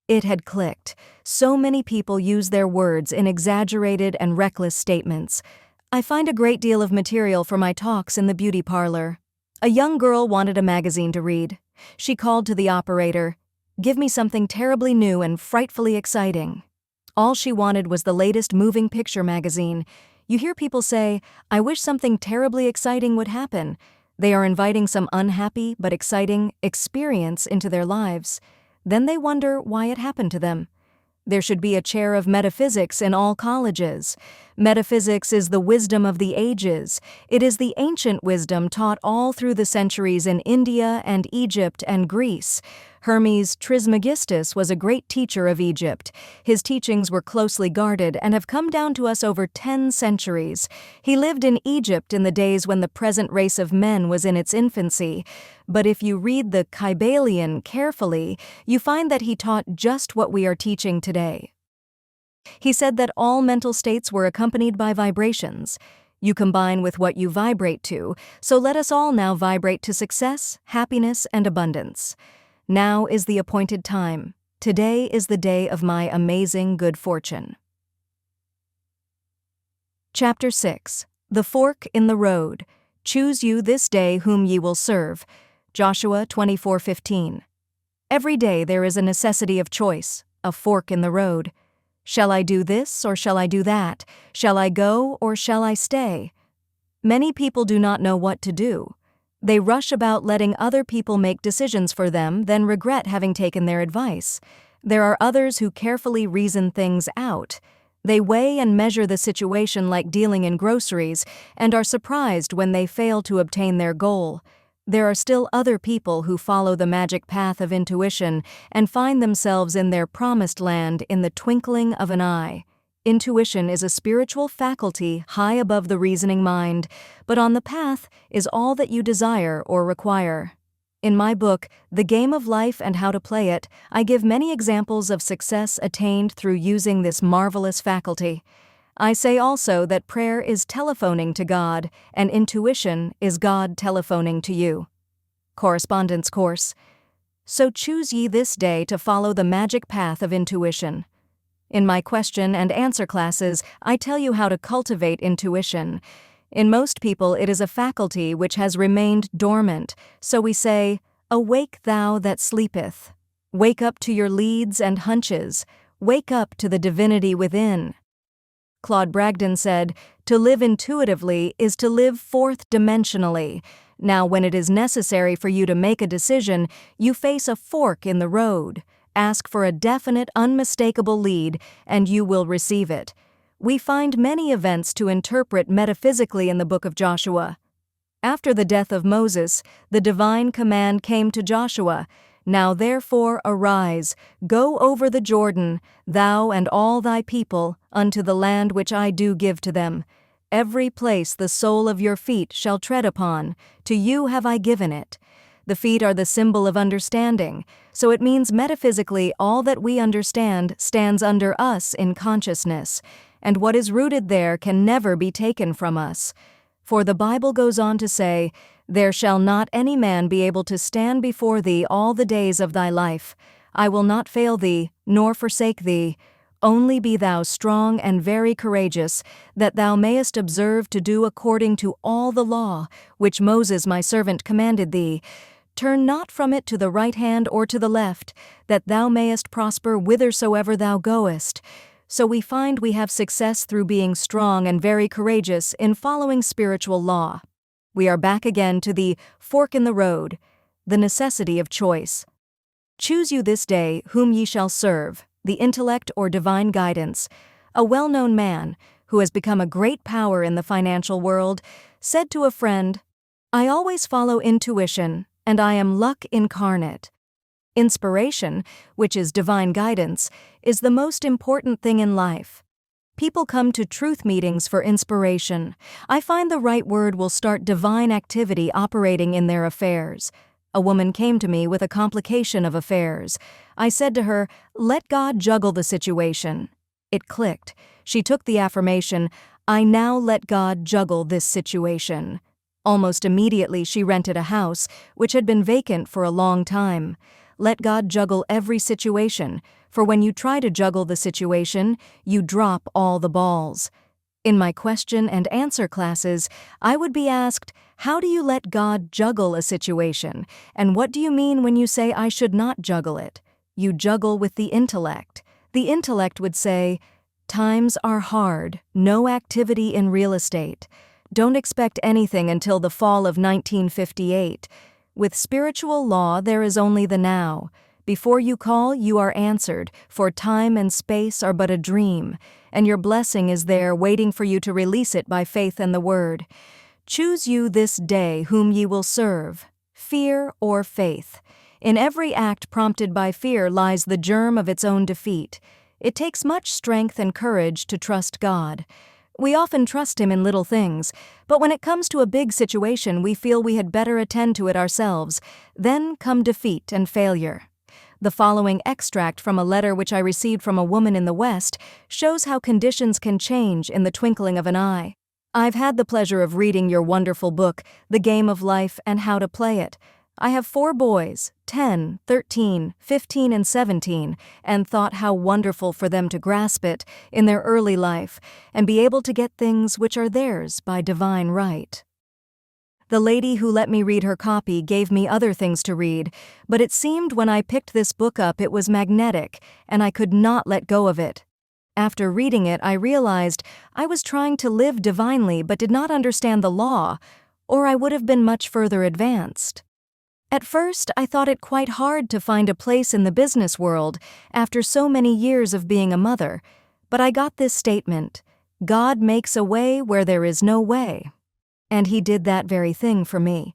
Speaker 1: It had clicked. So many people use their words in exaggerated and reckless statements. I find a great deal of material for my talks in the beauty parlor. A young girl wanted a magazine to read. She called to the operator, "Give me something terribly new and frightfully exciting." All she wanted was the latest moving picture magazine. You hear people say, "I wish something terribly exciting would happen." They are inviting some unhappy but exciting experience into their lives. Then they wonder why it happened to them. There should be a chair of metaphysics in all colleges. Metaphysics is the wisdom of the ages. It is the ancient wisdom taught all through the centuries in India and Egypt and Greece. Hermes Trismegistus was a great teacher of Egypt. His teachings were closely guarded and have come down to us over 10 centuries. He lived in Egypt in the days when the present race of men was in its infancy. But if you read the Kybalion carefully, you find that he taught just what we are teaching today. He said that all mental states were accompanied by vibrations. You combine with what you vibrate to, so let us all now vibrate to success, happiness, and abundance. Now is the appointed time. Today is the day of my amazing good fortune. Chapter 6. The Fork in the Road. Choose you this day whom ye will serve. Joshua 24:15. Every day there is a necessity of choice, a fork in the road. Shall I do this or shall I do that? Shall I go or shall I stay? Many people do not know what to do. They rush about letting other people make decisions for them, then regret having taken their advice. There are others who carefully reason things out. They weigh and measure the situation like dealing in groceries and are surprised when they fail to obtain their goal. There are still other people who follow the magic path of intuition and find themselves in their promised land in the twinkling of an eye. Intuition is a spiritual faculty high above the reasoning mind, but on the path is all that you desire or require. In my book, The Game of Life and How to Play It, I give many examples of success attained through using this marvelous faculty. I say also that prayer is telephoning to God, and intuition is God telephoning to you. Correspondence course. So choose ye this day to follow the magic path of intuition. In my question and answer classes, I tell you how to cultivate intuition. In most people, it is a faculty which has remained dormant, so we say, "Awake thou that sleepeth." Wake up to your leads and hunches. Wake up to the divinity within. Claude Bragdon said, "To live intuitively is to live fourth-dimensionally." Now, when it is necessary for you to make a decision, you face a fork in the road. Ask for a definite, unmistakable lead, and you will receive it. We find many events to interpret metaphysically in the book of Joshua. After the death of Moses, the divine command came to Joshua, "Now therefore arise, go over the Jordan, thou and all thy people, unto the land which I do give to them. Every place the sole of your feet shall tread upon, to you have I given it." The feet are the symbol of understanding, so it means metaphysically all that we understand stands under us in consciousness, and what is rooted there can never be taken from us. For the Bible goes on to say, "There shall not any man be able to stand before thee all the days of thy life. I will not fail thee, nor forsake thee. Only be thou strong and very courageous, that thou mayest observe to do according to all the law, which Moses my servant commanded thee. Turn not from it to the right hand or to the left, that thou mayest prosper whithersoever thou goest." So we find we have success through being strong and very courageous in following spiritual law. We are back again to the fork in the road, the necessity of choice. Choose you this day whom ye shall serve, the intellect or divine guidance. A well-known man, who has become a great power in the financial world, said to a friend, "I always follow intuition, and I am luck incarnate." Inspiration, which is divine guidance, is the most important thing in life. People come to truth meetings for inspiration. I find the right word will start divine activity operating in their affairs. A woman came to me with a complication of affairs. I said to her, "Let God juggle the situation." It clicked. She took the affirmation, "I now let God juggle this situation." Almost immediately she rented a house, which had been vacant for a long time. Let God juggle every situation, for when you try to juggle the situation, you drop all the balls. In my question and answer classes, I would be asked, "How do you let God juggle a situation? And what do you mean when you say I should not juggle it?" You juggle with the intellect. The intellect would say, "Times are hard, no activity in real estate. Don't expect anything until the fall of 1958. With spiritual law, there is only the now. Before you call, you are answered, for time and space are but a dream, and your blessing is there waiting for you to release it by faith and the word. Choose you this day whom ye will serve, fear or faith. In every act prompted by fear lies the germ of its own defeat. It takes much strength and courage to trust God. We often trust Him in little things, but when it comes to a big situation, we feel we had better attend to it ourselves. Then come defeat and failure. The following extract from a letter which I received from a woman in the West shows how conditions can change in the twinkling of an eye. "I've had the pleasure of reading your wonderful book, The Game of Life and How to Play It. I have 4 boys, 10, 13, 15, and 17, and thought how wonderful for them to grasp it in their early life and be able to get things which are theirs by divine right." The lady who let me read her copy gave me other things to read, but it seemed when I picked this book up it was magnetic, and I could not let go of it. After reading it, I realized I was trying to live divinely but did not understand the law, or I would have been much further advanced. At first, I thought it quite hard to find a place in the business world after so many years of being a mother, but I got this statement, "God makes a way where there is no way." And He did that very thing for me.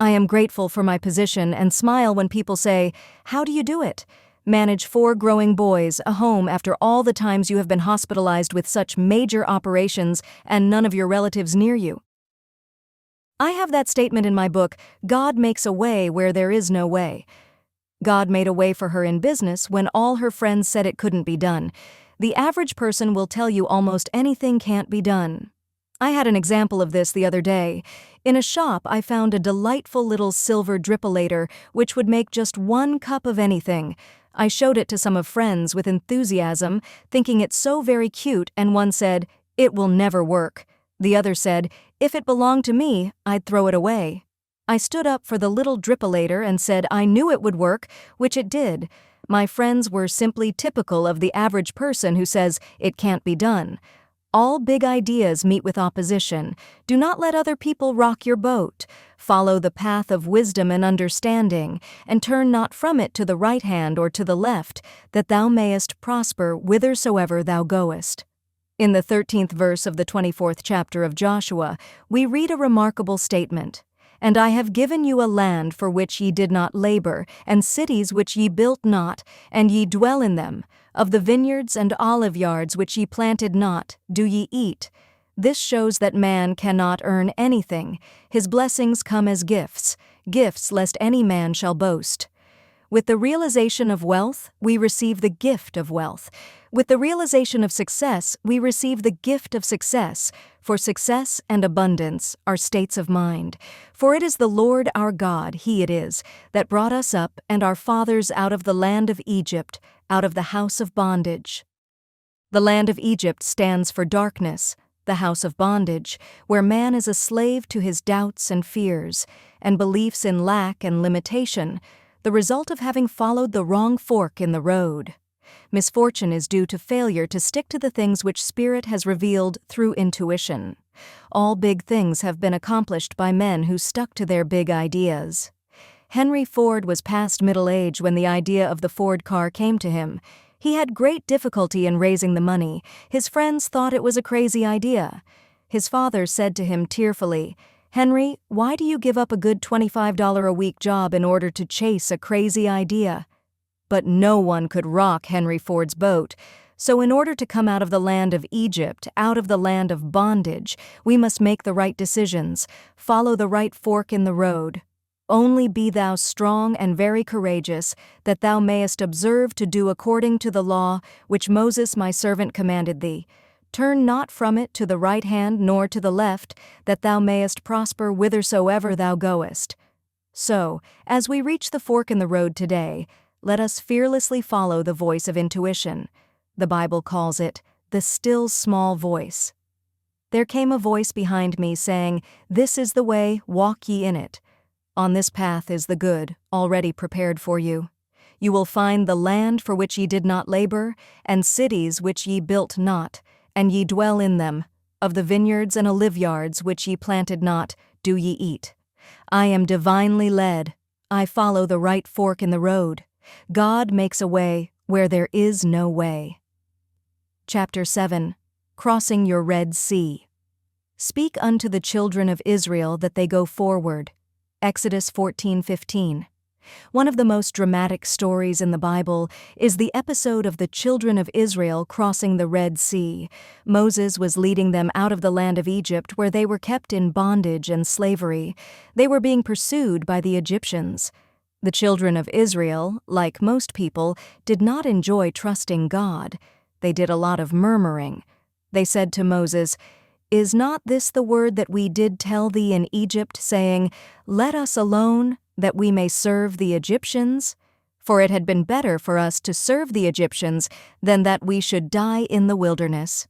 Speaker 1: I am grateful for my position and smile when people say, "How do you do it? Manage 4 growing boys, a home after all the times you have been hospitalized with such major operations and none of your relatives near you." I have that statement in my book, God Makes a Way Where There Is No Way. God made a way for her in business when all her friends said it couldn't be done. The average person will tell you almost anything can't be done. I had an example of this the other day. In a shop, I found a delightful little silver drippolator which would make just 1 cup of anything. I showed it to some of friends with enthusiasm, thinking it so very cute, and one said, "It will never work." The other said, "If it belonged to me, I'd throw it away." I stood up for the little drippolator and said I knew it would work, which it did. My friends were simply typical of the average person who says it can't be done. All big ideas meet with opposition. Do not let other people rock your boat. Follow the path of wisdom and understanding, and turn not from it to the right hand or to the left, that thou mayest prosper whithersoever thou goest. In the 13th verse of the 24th chapter of Joshua, we read a remarkable statement. "And I have given you a land for which ye did not labor, and cities which ye built not, and ye dwell in them. Of the vineyards and olive yards which ye planted not, do ye eat." This shows that man cannot earn anything. His blessings come as gifts, lest any man shall boast. With the realization of wealth, we receive the gift of wealth. With the realization of success, we receive the gift of success. For success and abundance are states of mind. For it is the Lord our God, He it is, that brought us up and our fathers out of the land of Egypt, out of the house of bondage. The land of Egypt stands for darkness, the house of bondage, where man is a slave to his doubts and fears, and beliefs in lack and limitation, the result of having followed the wrong fork in the road. Misfortune is due to failure to stick to the things which Spirit has revealed through intuition. All big things have been accomplished by men who stuck to their big ideas. Henry Ford was past middle age when the idea of the Ford car came to him. He had great difficulty in raising the money. His friends thought it was a crazy idea. His father said to him tearfully, "Henry, why do you give up a good $25 a week job in order to chase a crazy idea?" But no one could rock Henry Ford's boat. So in order to come out of the land of Egypt, out of the land of bondage, we must make the right decisions, follow the right fork in the road. Only be thou strong and very courageous, that thou mayest observe to do according to the law which Moses my servant commanded thee. Turn not from it to the right hand nor to the left, that thou mayest prosper whithersoever thou goest. So, as we reach the fork in the road today, let us fearlessly follow the voice of intuition. The Bible calls it the still small voice. There came a voice behind me saying, "This is the way, walk ye in it. On this path is the good, already prepared for you. You will find the land for which ye did not labor, and cities which ye built not, and ye dwell in them. Of the vineyards and oliveyards which ye planted not, do ye eat. I am divinely led. I follow the right fork in the road. God makes a way where there is no way." Chapter 7. Crossing your Red Sea. Speak unto the children of Israel that they go forward. Exodus 14:15. One of the most dramatic stories in the Bible is the episode of the children of Israel crossing the Red Sea. Moses was leading them out of the land of Egypt, where they were kept in bondage and slavery. They were being pursued by the Egyptians. The children of Israel, like most people, did not enjoy trusting God. They did a lot of murmuring. They said to Moses, "Is not this the word that we did tell thee in Egypt, saying, Let us alone, that we may serve the Egyptians? For it had been better for us to serve the Egyptians than that we should die in the wilderness."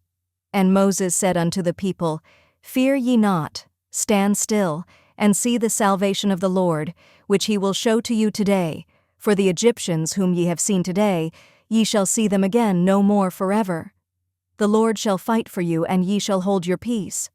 Speaker 1: And Moses said unto the people, "Fear ye not, stand still, and see the salvation of the Lord, which he will show to you today. For the Egyptians whom ye have seen today, ye shall see them again no more forever. The Lord shall fight for you, and ye shall hold your peace."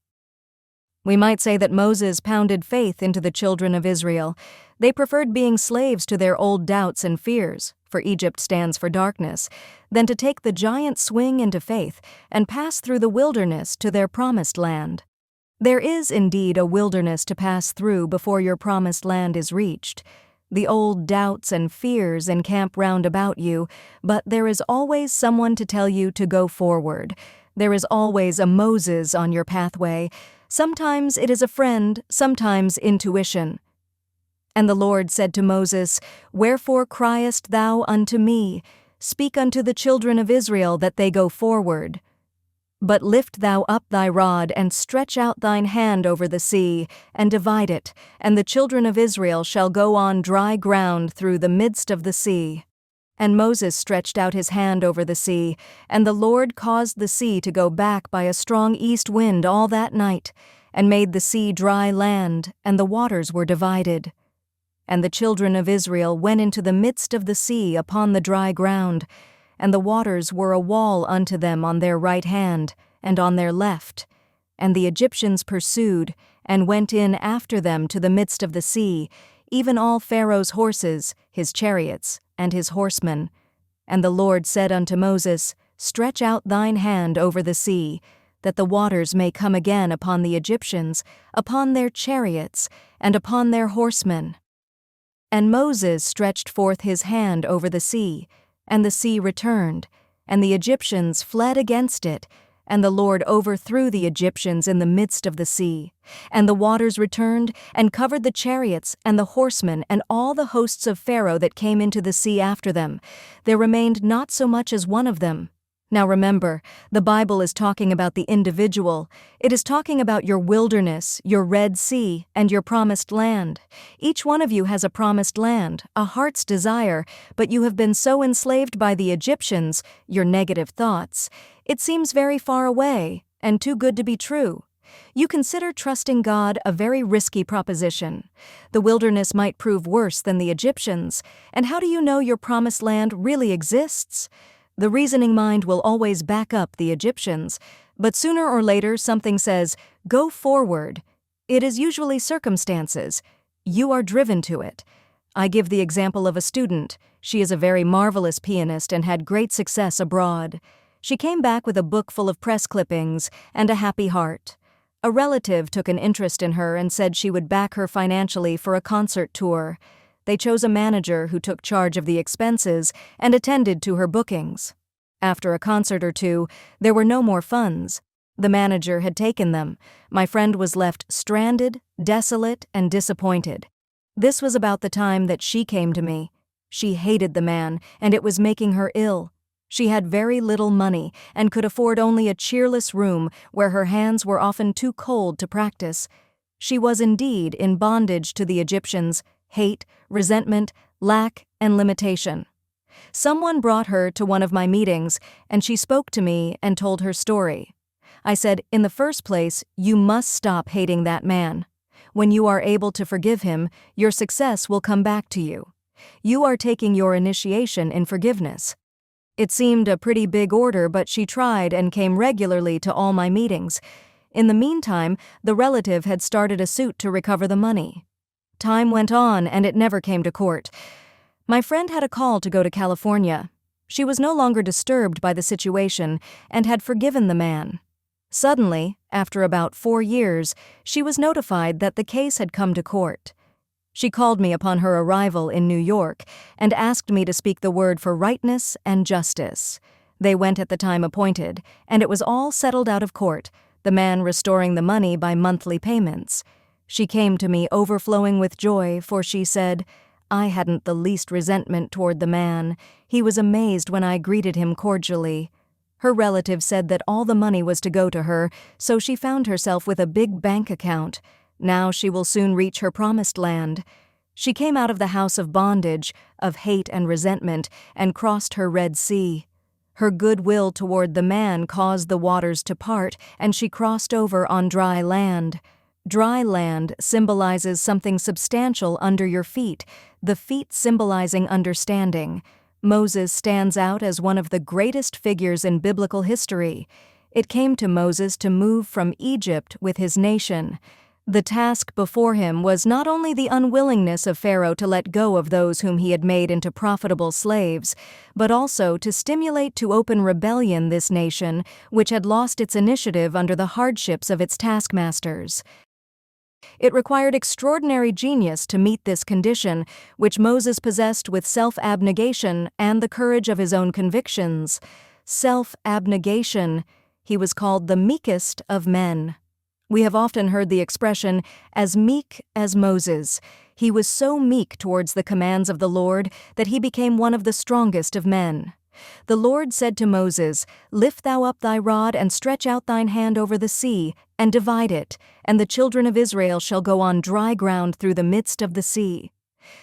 Speaker 1: We might say that Moses pounded faith into the children of Israel. They preferred being slaves to their old doubts and fears, for Egypt stands for darkness, than to take the giant swing into faith and pass through the wilderness to their promised land. There is indeed a wilderness to pass through before your promised land is reached. The old doubts and fears encamp round about you, but there is always someone to tell you to go forward. There is always a Moses on your pathway. Sometimes it is a friend, sometimes intuition. And the Lord said to Moses, "Wherefore criest thou unto me? Speak unto the children of Israel that they go forward. But lift thou up thy rod, and stretch out thine hand over the sea, and divide it, and the children of Israel shall go on dry ground through the midst of the sea." And Moses stretched out his hand over the sea, and the Lord caused the sea to go back by a strong east wind all that night, and made the sea dry land, and the waters were divided. And the children of Israel went into the midst of the sea upon the dry ground, and the waters were a wall unto them on their right hand, and on their left. And the Egyptians pursued, and went in after them to the midst of the sea, even all Pharaoh's horses, his chariots, and his horsemen. And the Lord said unto Moses, "Stretch out thine hand over the sea, that the waters may come again upon the Egyptians, upon their chariots, and upon their horsemen." And Moses stretched forth his hand over the sea, and the sea returned, and the Egyptians fled against it, And the Lord overthrew the Egyptians in the midst of the sea. And the waters returned and covered the chariots and the horsemen and all the hosts of Pharaoh that came into the sea after them. There remained not so much as one of them. Now remember, the Bible is talking about the individual. It is talking about your wilderness, your Red Sea, and your promised land. Each one of you has a promised land, a heart's desire, but you have been so enslaved by the Egyptians, your negative thoughts. It seems very far away, and too good to be true. You consider trusting God a very risky proposition. The wilderness might prove worse than the Egyptians, and how do you know your promised land really exists? The reasoning mind will always back up the Egyptians, but sooner or later something says, "Go forward." It is usually circumstances. You are driven to it. I give the example of a student. She is a very marvelous pianist and had great success abroad. She came back with a book full of press clippings and a happy heart. A relative took an interest in her and said she would back her financially for a concert tour. They chose a manager who took charge of the expenses and attended to her bookings. After a concert or two, there were no more funds. The manager had taken them. My friend was left stranded, desolate, and disappointed. This was about the time that she came to me. She hated the man, and it was making her ill. She had very little money and could afford only a cheerless room where her hands were often too cold to practice. She was indeed in bondage to the Egyptians, hate, resentment, lack, and limitation. Someone brought her to one of my meetings, and she spoke to me and told her story. I said, in the first place, you must stop hating that man. When you are able to forgive him, your success will come back to you. You are taking your initiation in forgiveness. It seemed a pretty big order, but she tried and came regularly to all my meetings. In the meantime, the relative had started a suit to recover the money. Time went on, and it never came to court. My friend had a call to go to California. She was no longer disturbed by the situation and had forgiven the man. Suddenly, after about 4 years, she was notified that the case had come to court. She called me upon her arrival in New York and asked me to speak the word for rightness and justice. They went at the time appointed, and it was all settled out of court, the man restoring the money by monthly payments. She came to me overflowing with joy, for she said, I hadn't the least resentment toward the man. He was amazed when I greeted him cordially. Her relative said that all the money was to go to her, so she found herself with a big bank account. Now she will soon reach her promised land. She came out of the house of bondage, of hate and resentment, and crossed her Red Sea. Her goodwill toward the man caused the waters to part, and she crossed over on dry land. Dry land symbolizes something substantial under your feet, the feet symbolizing understanding. Moses stands out as one of the greatest figures in biblical history. It came to Moses to move from Egypt with his nation. The task before him was not only the unwillingness of Pharaoh to let go of those whom he had made into profitable slaves, but also to stimulate to open rebellion this nation, which had lost its initiative under the hardships of its taskmasters. It required extraordinary genius to meet this condition, which Moses possessed with self-abnegation and the courage of his own convictions. Self-abnegation. He was called the meekest of men. We have often heard the expression, as meek as Moses. He was so meek towards the commands of the Lord that he became one of the strongest of men. The Lord said to Moses, Lift thou up thy rod and stretch out thine hand over the sea, and divide it, and the children of Israel shall go on dry ground through the midst of the sea.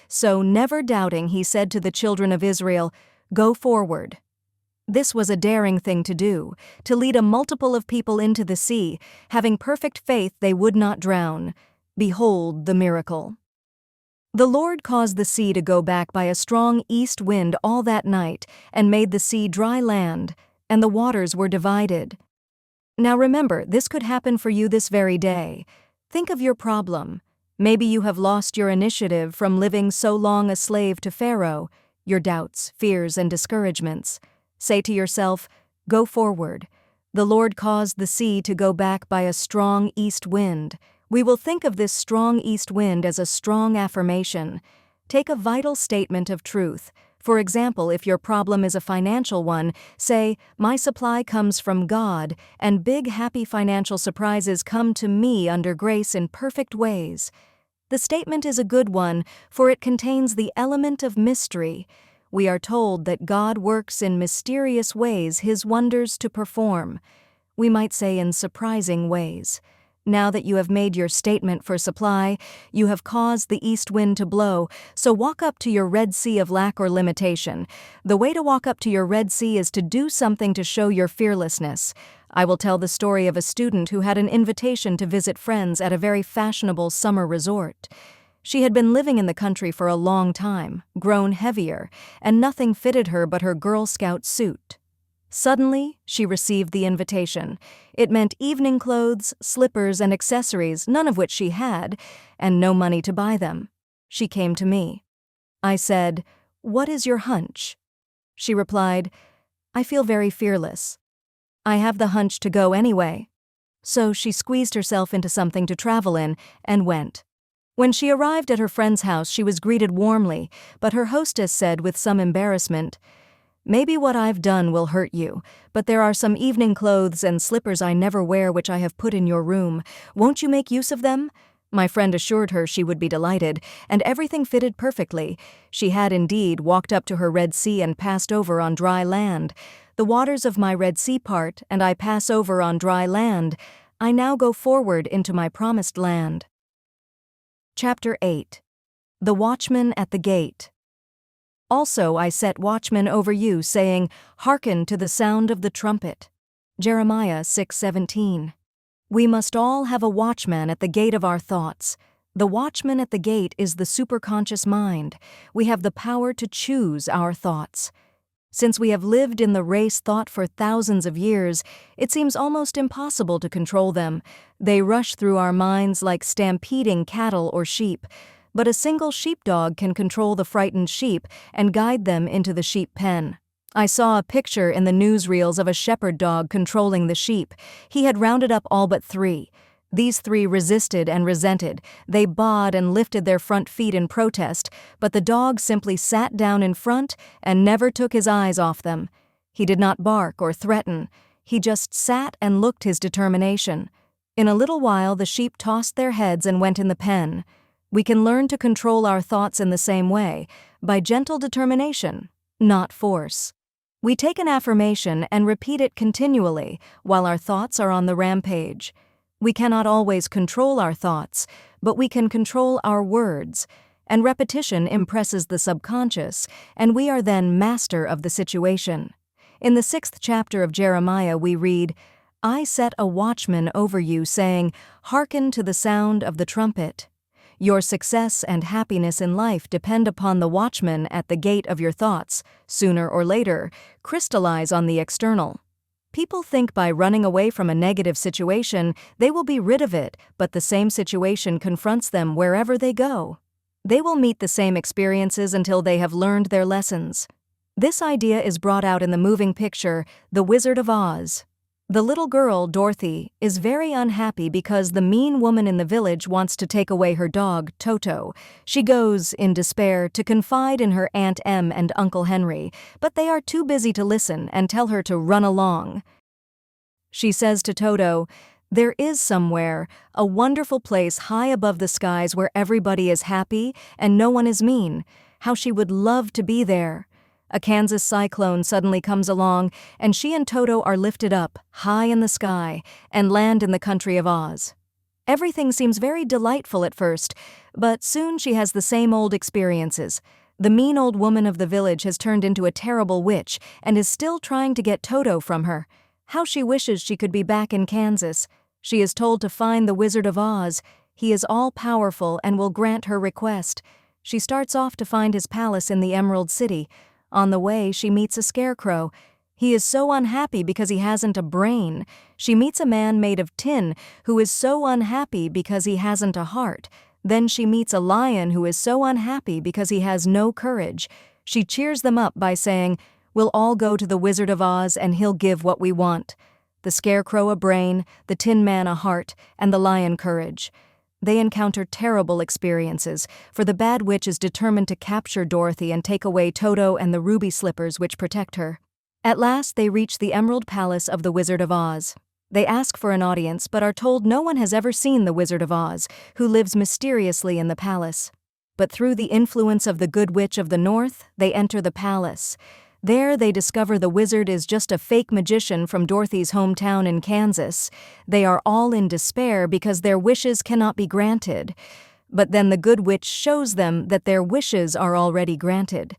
Speaker 1: So, never doubting, he said to the children of Israel, Go forward. This was a daring thing to do, to lead a multiple of people into the sea, having perfect faith they would not drown. Behold the miracle. The Lord caused the sea to go back by a strong east wind all that night, and made the sea dry land, and the waters were divided. Now remember, this could happen for you this very day. Think of your problem. Maybe you have lost your initiative from living so long a slave to Pharaoh, your doubts, fears, and discouragements. Say to yourself, Go forward. The Lord caused the sea to go back by a strong east wind. We will think of this strong east wind as a strong affirmation. Take a vital statement of truth. For example, if your problem is a financial one, say, "My supply comes from God, and big happy financial surprises come to me under grace in perfect ways." The statement is a good one, for it contains the element of mystery. We are told that God works in mysterious ways His wonders to perform. We might say in surprising ways. Now that you have made your statement for supply, you have caused the east wind to blow, so walk up to your Red Sea of lack or limitation. The way to walk up to your Red Sea is to do something to show your fearlessness. I will tell the story of a student who had an invitation to visit friends at a very fashionable summer resort. She had been living in the country for a long time, grown heavier, and nothing fitted her but her Girl Scout suit. Suddenly, she received the invitation. It meant evening clothes, slippers, and accessories, none of which she had, and no money to buy them. She came to me. I said, "What is your hunch?" She replied, "I feel very fearless. I have the hunch to go anyway." So she squeezed herself into something to travel in and went. When she arrived at her friend's house, she was greeted warmly, but her hostess said with some embarrassment, "Maybe what I've done will hurt you, but there are some evening clothes and slippers I never wear which I have put in your room. Won't you make use of them?" My friend assured her she would be delighted, and everything fitted perfectly. She had indeed walked up to her Red Sea and passed over on dry land. The waters of my Red Sea part, and I pass over on dry land. I now go forward into my promised land. Chapter 8. The Watchman at the Gate. Also I set watchmen over you, saying, "Hearken to the sound of the trumpet." Jeremiah 6:17. We must all have a watchman at the gate of our thoughts. The watchman at the gate is the superconscious mind. We have the power to choose our thoughts. Since we have lived in the race thought for thousands of years, it seems almost impossible to control them. They rush through our minds like stampeding cattle or sheep. But a single sheepdog can control the frightened sheep and guide them into the sheep pen. I saw a picture in the newsreels of a shepherd dog controlling the sheep. He had rounded up all but 3. These 3 resisted and resented. They bawed and lifted their front feet in protest, but the dog simply sat down in front and never took his eyes off them. He did not bark or threaten. He just sat and looked his determination. In a little while the sheep tossed their heads and went in the pen. We can learn to control our thoughts in the same way, by gentle determination, not force. We take an affirmation and repeat it continually while our thoughts are on the rampage. We cannot always control our thoughts, but we can control our words, and repetition impresses the subconscious, and we are then master of the situation. In the 6th chapter of Jeremiah we read, "I set a watchman over you, saying, Hearken to the sound of the trumpet." Your success and happiness in life depend upon the watchman at the gate of your thoughts. Sooner or later, crystallize on the external. People think by running away from a negative situation, they will be rid of it, but the same situation confronts them wherever they go. They will meet the same experiences until they have learned their lessons. This idea is brought out in the moving picture, The Wizard of Oz. The little girl, Dorothy, is very unhappy because the mean woman in the village wants to take away her dog, Toto. She goes, in despair, to confide in her Aunt Em and Uncle Henry, but they are too busy to listen and tell her to run along. She says to Toto, "There is somewhere, a wonderful place high above the skies where everybody is happy and no one is mean. How she would love to be there." A Kansas cyclone suddenly comes along, and she and Toto are lifted up, high in the sky, and land in the country of Oz. Everything seems very delightful at first, but soon she has the same old experiences. The mean old woman of the village has turned into a terrible witch and is still trying to get Toto from her. How she wishes she could be back in Kansas. She is told to find the Wizard of Oz. He is all-powerful and will grant her request. She starts off to find his palace in the Emerald City. On the way, she meets a scarecrow. He is so unhappy because he hasn't a brain. She meets a man made of tin who is so unhappy because he hasn't a heart. Then she meets a lion who is so unhappy because he has no courage. She cheers them up by saying, "We'll all go to the Wizard of Oz and he'll give what we want." The scarecrow a brain, the tin man a heart, and the lion courage. They encounter terrible experiences, for the bad witch is determined to capture Dorothy and take away Toto and the ruby slippers which protect her. At last they reach the Emerald Palace of the Wizard of Oz. They ask for an audience but are told no one has ever seen the Wizard of Oz, who lives mysteriously in the palace. But through the influence of the Good Witch of the North, they enter the palace. There they discover the wizard is just a fake magician from Dorothy's hometown in Kansas. They are all in despair because their wishes cannot be granted. But then the Good Witch shows them that their wishes are already granted.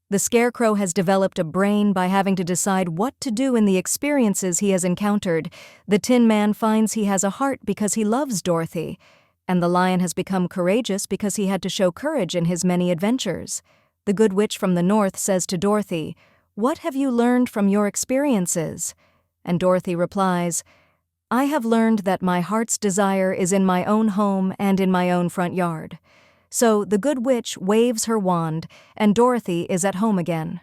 Speaker 1: The Scarecrow has developed a brain by having to decide what to do in the experiences he has encountered. The Tin Man finds he has a heart because he loves Dorothy. And the Lion has become courageous because he had to show courage in his many adventures. The Good Witch from the North says to Dorothy, "What have you learned from your experiences?" And Dorothy replies, "I have learned that my heart's desire is in my own home and in my own front yard." So the Good Witch waves her wand, and Dorothy is at home again.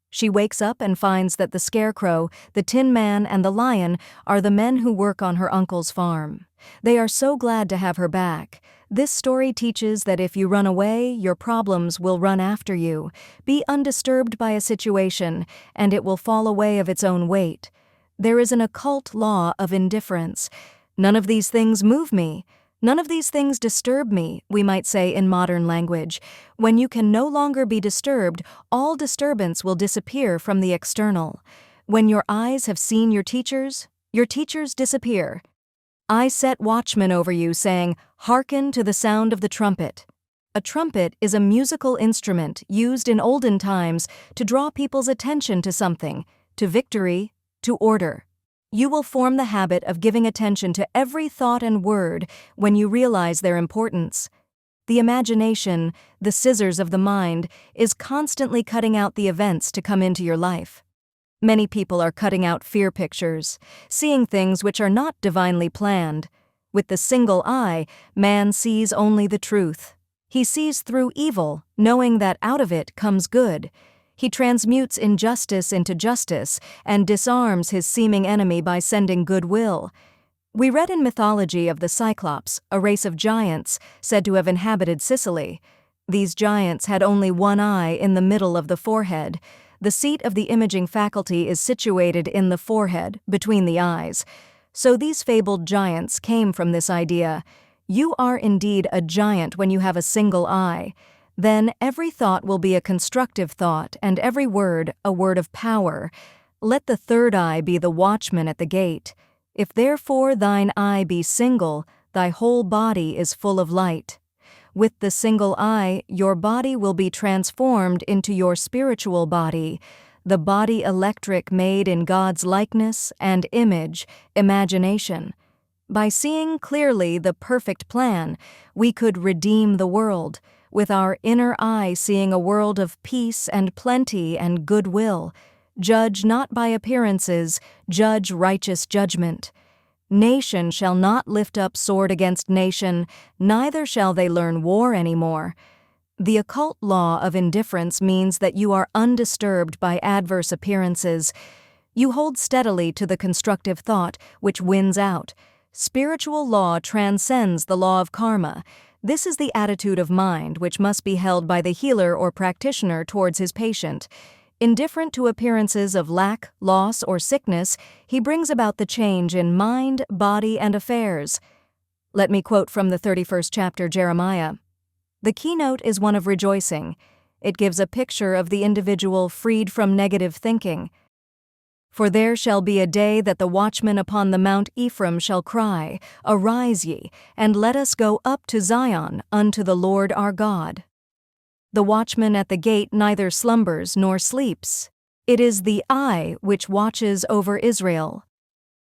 Speaker 1: She wakes up and finds that the Scarecrow, the Tin Man, and the Lion are the men who work on her uncle's farm. They are so glad to have her back. This story teaches that if you run away, your problems will run after you. Be undisturbed by a situation, and it will fall away of its own weight. There is an occult law of indifference. None of these things move me. None of these things disturb me, we might say in modern language. When you can no longer be disturbed, all disturbance will disappear from the external. When your eyes have seen your teachers disappear. I set watchmen over you, saying, "Hearken to the sound of the trumpet." A trumpet is a musical instrument used in olden times to draw people's attention to something, to victory, to order. You will form the habit of giving attention to every thought and word when you realize their importance. The imagination, the scissors of the mind, is constantly cutting out the events to come into your life. Many people are cutting out fear pictures, seeing things which are not divinely planned. With the single eye, man sees only the truth. He sees through evil, knowing that out of it comes good. He transmutes injustice into justice and disarms his seeming enemy by sending goodwill. We read in mythology of the Cyclops, a race of giants said to have inhabited Sicily. These giants had only one eye in the middle of the forehead. The seat of the imaging faculty is situated in the forehead, between the eyes. So these fabled giants came from this idea. You are indeed a giant when you have a single eye. Then every thought will be a constructive thought, and every word a word of power. Let the third eye be the watchman at the gate. If therefore thine eye be single, thy whole body is full of light. With the single eye, your body will be transformed into your spiritual body, the body electric made in God's likeness and image, imagination. By seeing clearly the perfect plan, we could redeem the world, with our inner eye seeing a world of peace and plenty and goodwill. Judge not by appearances, judge righteous judgment. Nation shall not lift up sword against nation, neither shall they learn war any more. The occult law of indifference means that you are undisturbed by adverse appearances. You hold steadily to the constructive thought, which wins out. Spiritual law transcends the law of karma. This is the attitude of mind which must be held by the healer or practitioner towards his patient. Indifferent to appearances of lack, loss, or sickness, he brings about the change in mind, body, and affairs. Let me quote from the 31st chapter, Jeremiah. The keynote is one of rejoicing. It gives a picture of the individual freed from negative thinking. For there shall be a day that the watchman upon the Mount Ephraim shall cry, Arise ye, and let us go up to Zion, unto the Lord our God. The watchman at the gate neither slumbers nor sleeps. It is the eye which watches over Israel.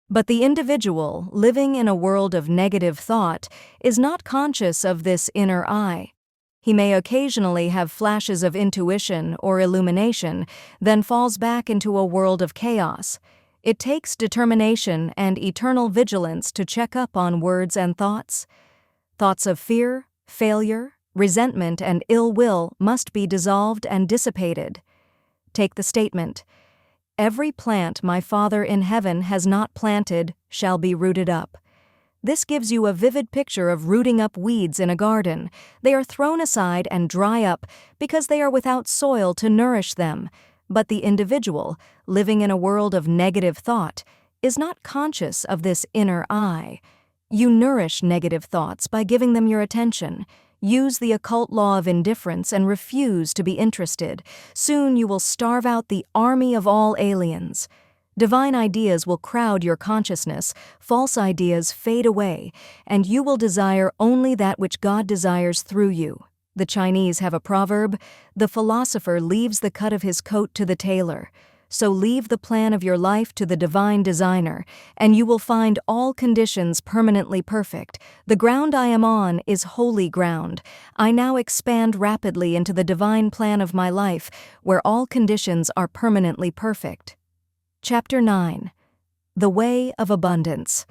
Speaker 1: But the individual, living in a world of negative thought, is not conscious of this inner eye. He may occasionally have flashes of intuition or illumination, then falls back into a world of chaos. It takes determination and eternal vigilance to check up on words and thoughts. Thoughts of fear, failure, resentment, and ill will must be dissolved and dissipated. Take the statement, Every plant my Father in heaven has not planted shall be rooted up. This gives you a vivid picture of rooting up weeds in a garden. They are thrown aside and dry up because they are without soil to nourish them. But the individual, living in a world of negative thought, is not conscious of this inner eye. You nourish negative thoughts by giving them your attention. Use the occult law of indifference and refuse to be interested. Soon you will starve out the army of all aliens. Divine ideas will crowd your consciousness, false ideas fade away, and you will desire only that which God desires through you. The Chinese have a proverb, "The philosopher leaves the cut of his coat to the tailor." So leave the plan of your life to the divine designer, and you will find all conditions permanently perfect. The ground I am on is holy ground. I now expand rapidly into the divine plan of my life, where all conditions are permanently perfect. Chapter 9. The Way of Abundance.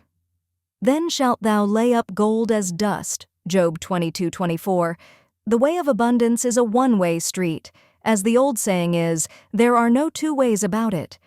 Speaker 1: Then shalt thou lay up gold as dust. Job 22:24. The way of abundance is a one-way street. As the old saying is, there are no two ways about it.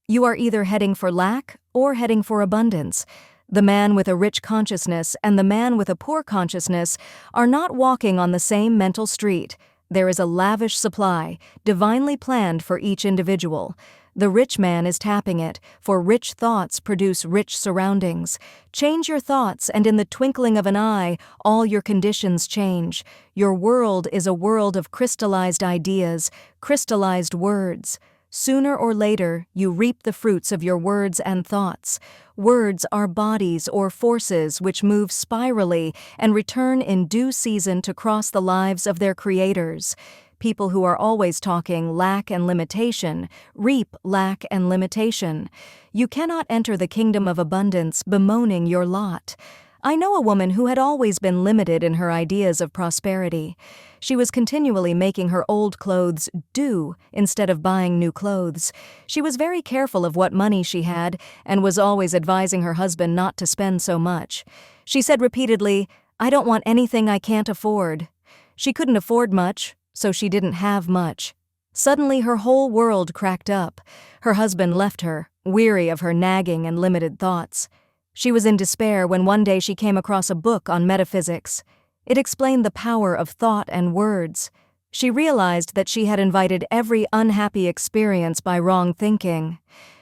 Speaker 1: You are either heading for lack or heading for abundance. The man with a rich consciousness and the man with a poor consciousness are not walking on the same mental street. There is a lavish supply, divinely planned for each individual. The rich man is tapping it, for rich thoughts produce rich surroundings. Change your thoughts, and in the twinkling of an eye, all your conditions change. Your world is a world of crystallized ideas, crystallized words. Sooner or later, you reap the fruits of your words and thoughts. Words are bodies or forces which move spirally and return in due season to cross the lives of their creators. People who are always talking lack and limitation reap lack and limitation. You cannot enter the kingdom of abundance bemoaning your lot. I know a woman who had always been limited in her ideas of prosperity. She was continually making her old clothes do instead of buying new clothes. She was very careful of what money she had and was always advising her husband not to spend so much. She said repeatedly, "I don't want anything I can't afford." She couldn't afford much, so she didn't have much. Suddenly her whole world cracked up. Her husband left her, weary of her nagging and limited thoughts. She was in despair when one day she came across a book on metaphysics. It explained the power of thought and words. She realized that she had invited every unhappy experience by wrong thinking.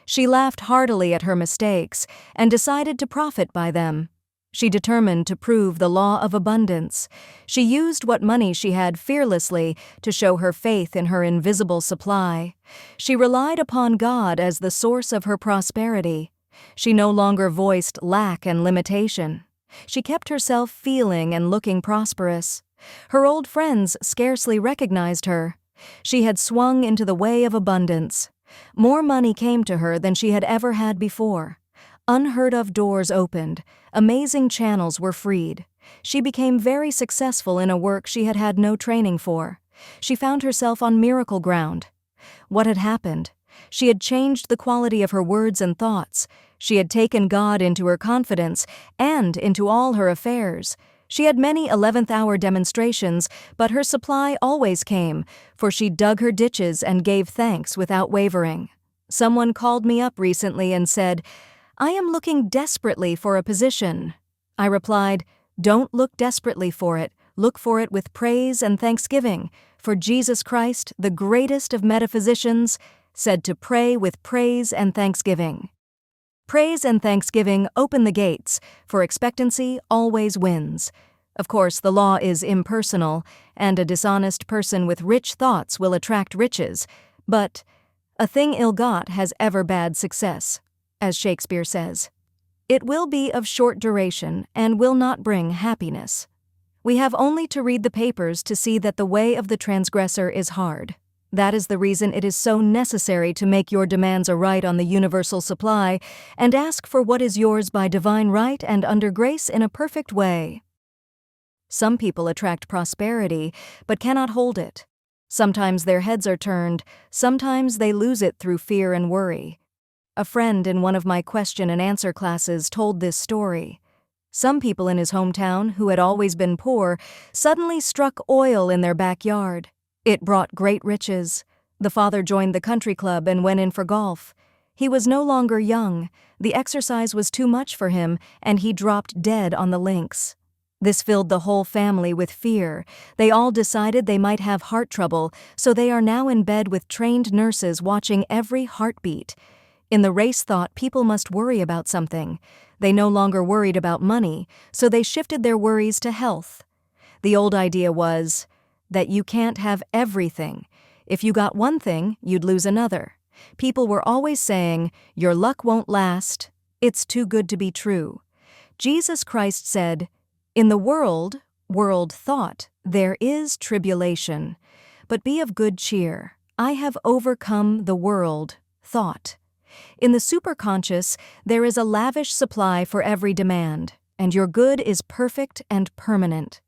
Speaker 1: She laughed heartily at her mistakes and decided to profit by them. She determined to prove the law of abundance. She used what money she had fearlessly to show her faith in her invisible supply. She relied upon God as the source of her prosperity. She no longer voiced lack and limitation. She kept herself feeling and looking prosperous. Her old friends scarcely recognized her. She had swung into the way of abundance. More money came to her than she had ever had before. Unheard-of doors opened. Amazing channels were freed. She became very successful in a work she had had no training for. She found herself on miracle ground. What had happened? She had changed the quality of her words and thoughts. She had taken God into her confidence and into all her affairs. She had many 11th-hour demonstrations, but her supply always came, for she dug her ditches and gave thanks without wavering. Someone called me up recently and said, "I am looking desperately for a position." I replied, "Don't look desperately for it. Look for it with praise and thanksgiving, for Jesus Christ, the greatest of metaphysicians, said to pray with praise and thanksgiving." Praise and thanksgiving open the gates, for expectancy always wins. Of course, the law is impersonal, and a dishonest person with rich thoughts will attract riches, but a thing ill-got has ever bad success, as Shakespeare says. It will be of short duration and will not bring happiness. We have only to read the papers to see that the way of the transgressor is hard. That is the reason it is so necessary to make your demands aright on the universal supply and ask for what is yours by divine right and under grace in a perfect way. Some people attract prosperity but cannot hold it. Sometimes their heads are turned, sometimes they lose it through fear and worry. A friend in one of my question and answer classes told this story. Some people in his hometown, who had always been poor, suddenly struck oil in their backyard. It brought great riches. The father joined the country club and went in for golf. He was no longer young, the exercise was too much for him, and he dropped dead on the links. This filled the whole family with fear. They all decided they might have heart trouble, so they are now in bed with trained nurses watching every heartbeat. In the race thought people must worry about something. They no longer worried about money, so they shifted their worries to health. The old idea was that you can't have everything. If you got one thing, you'd lose another. People were always saying, "Your luck won't last. It's too good to be true." Jesus Christ said, "In the world thought, there is tribulation. But be of good cheer. I have overcome the world thought." In the superconscious, there is a lavish supply for every demand, and your good is perfect and permanent.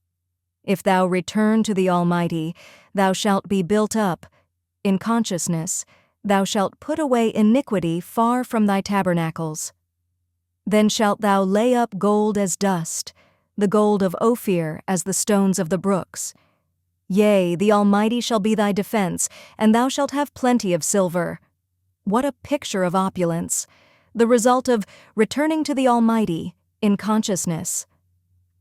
Speaker 1: If thou return to the Almighty, thou shalt be built up. In consciousness, thou shalt put away iniquity far from thy tabernacles. Then shalt thou lay up gold as dust, the gold of Ophir as the stones of the brooks. Yea, the Almighty shall be thy defense, and thou shalt have plenty of silver. What a picture of opulence! The result of returning to the Almighty in consciousness.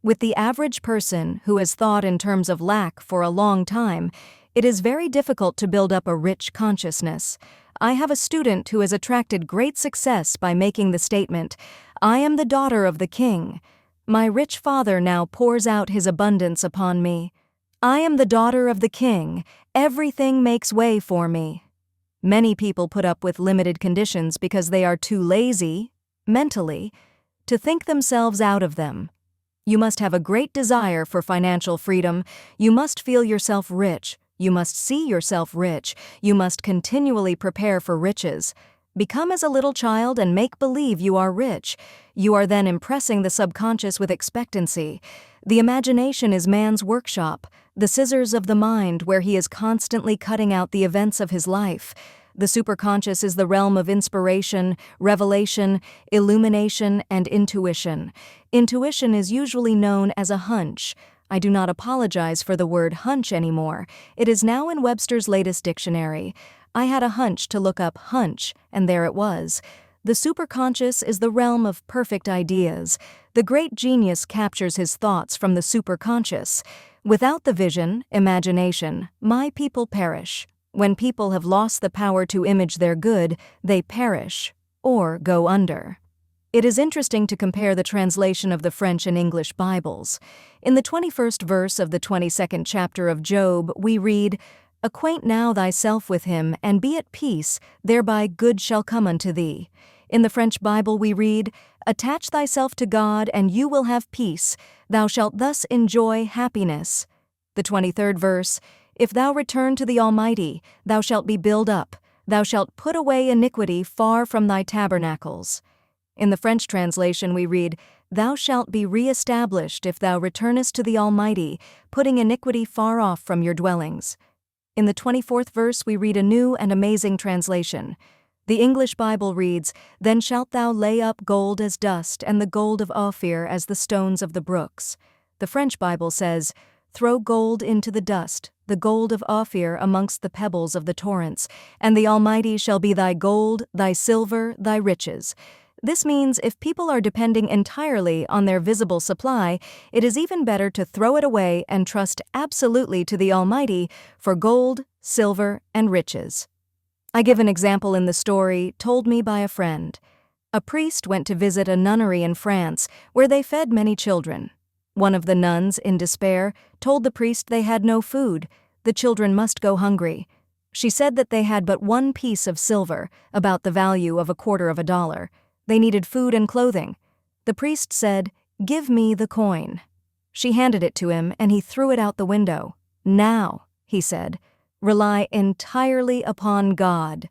Speaker 1: With the average person who has thought in terms of lack for a long time, it is very difficult to build up a rich consciousness. I have a student who has attracted great success by making the statement, "I am the daughter of the King. My rich father now pours out his abundance upon me. I am the daughter of the King. Everything makes way for me." Many people put up with limited conditions because they are too lazy, mentally, to think themselves out of them. You must have a great desire for financial freedom. You must feel yourself rich. You must see yourself rich. You must continually prepare for riches. Become as a little child and make believe you are rich. You are then impressing the subconscious with expectancy. The imagination is man's workshop, the scissors of the mind where he is constantly cutting out the events of his life. The superconscious is the realm of inspiration, revelation, illumination, and intuition. Intuition is usually known as a hunch. I do not apologize for the word hunch anymore. It is now in Webster's latest dictionary. I had a hunch to look up hunch, and there it was. The superconscious is the realm of perfect ideas. The great genius captures his thoughts from the superconscious. Without the vision, imagination, my people perish. When people have lost the power to image their good, they perish, or go under. It is interesting to compare the translation of the French and English Bibles. In the 21st verse of the 22nd chapter of Job, we read, "Acquaint now thyself with him, and be at peace, thereby good shall come unto thee." In the French Bible we read, "Attach thyself to God, and you will have peace. Thou shalt thus enjoy happiness." The 23rd verse, "If thou return to the Almighty, thou shalt be built up. Thou shalt put away iniquity far from thy tabernacles." In the French translation we read, "Thou shalt be re-established if thou returnest to the Almighty, putting iniquity far off from your dwellings." In the 24th verse we read a new and amazing translation. The English Bible reads, "Then shalt thou lay up gold as dust, and the gold of Ophir as the stones of the brooks." The French Bible says, "Throw gold into the dust, the gold of Ophir amongst the pebbles of the torrents, and the Almighty shall be thy gold, thy silver, thy riches." This means if people are depending entirely on their visible supply, it is even better to throw it away and trust absolutely to the Almighty for gold, silver, and riches. I give an example in the story told me by a friend. A priest went to visit a nunnery in France where they fed many children. One of the nuns, in despair, told the priest they had no food. The children must go hungry. She said that they had but one piece of silver, about the value of $0.25. They needed food and clothing. The priest said, "Give me the coin." She handed it to him, and he threw it out the window. "Now," he said, "rely entirely upon God."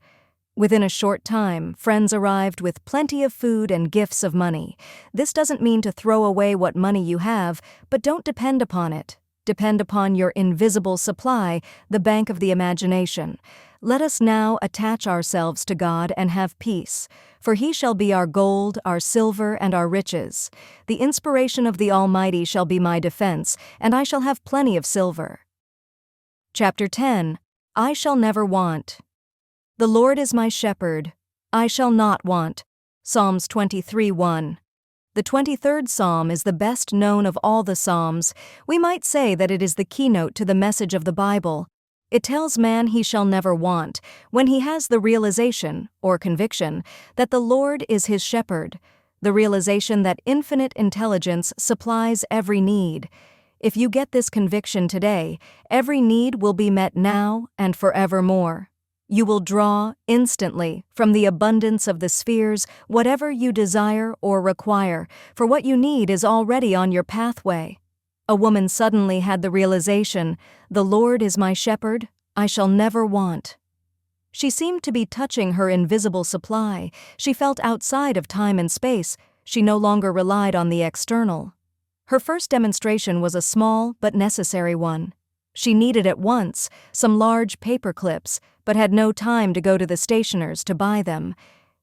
Speaker 1: Within a short time, friends arrived with plenty of food and gifts of money. This doesn't mean to throw away what money you have, but don't depend upon it. Depend upon your invisible supply, the bank of the imagination. Let us now attach ourselves to God and have peace, for he shall be our gold, our silver, and our riches. The inspiration of the Almighty shall be my defense, and I shall have plenty of silver. Chapter 10. I shall never want. The Lord is my shepherd. I shall not want. Psalms 23:1. The 23rd Psalm is the best known of all the Psalms. We might say that it is the keynote to the message of the Bible. It tells man he shall never want, when he has the realization, or conviction, that the Lord is his shepherd, the realization that infinite intelligence supplies every need. If you get this conviction today, every need will be met now and forevermore. You will draw, instantly, from the abundance of the spheres whatever you desire or require, for what you need is already on your pathway. A woman suddenly had the realization, "The Lord is my shepherd, I shall never want." She seemed to be touching her invisible supply. She felt outside of time and space. She no longer relied on the external. Her first demonstration was a small but necessary one. She needed at once some large paper clips, but had no time to go to the stationer's to buy them.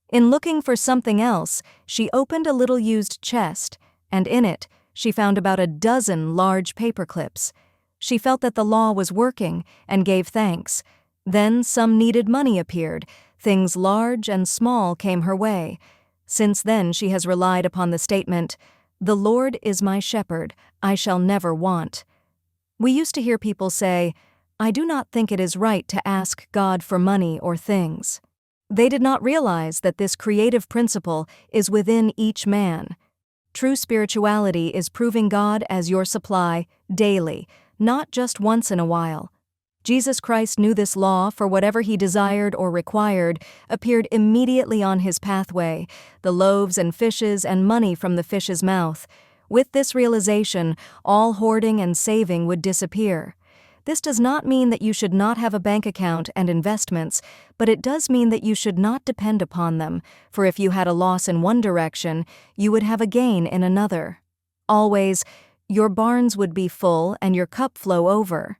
Speaker 1: In looking for something else, she opened a little used chest, and in it, she found about a dozen large paper clips. She felt that the law was working and gave thanks. Then some needed money appeared. Things large and small came her way. Since then she has relied upon the statement, "The Lord is my shepherd, I shall never want." We used to hear people say, "I do not think it is right to ask God for money or things." They did not realize that this creative principle is within each man. True spirituality is proving God as your supply daily, not just once in a while. Jesus Christ knew this law, for whatever he desired or required appeared immediately on his pathway, the loaves and fishes and money from the fish's mouth. With this realization, all hoarding and saving would disappear. This does not mean that you should not have a bank account and investments, but it does mean that you should not depend upon them, for if you had a loss in one direction, you would have a gain in another. Always, your barns would be full and your cup flow over.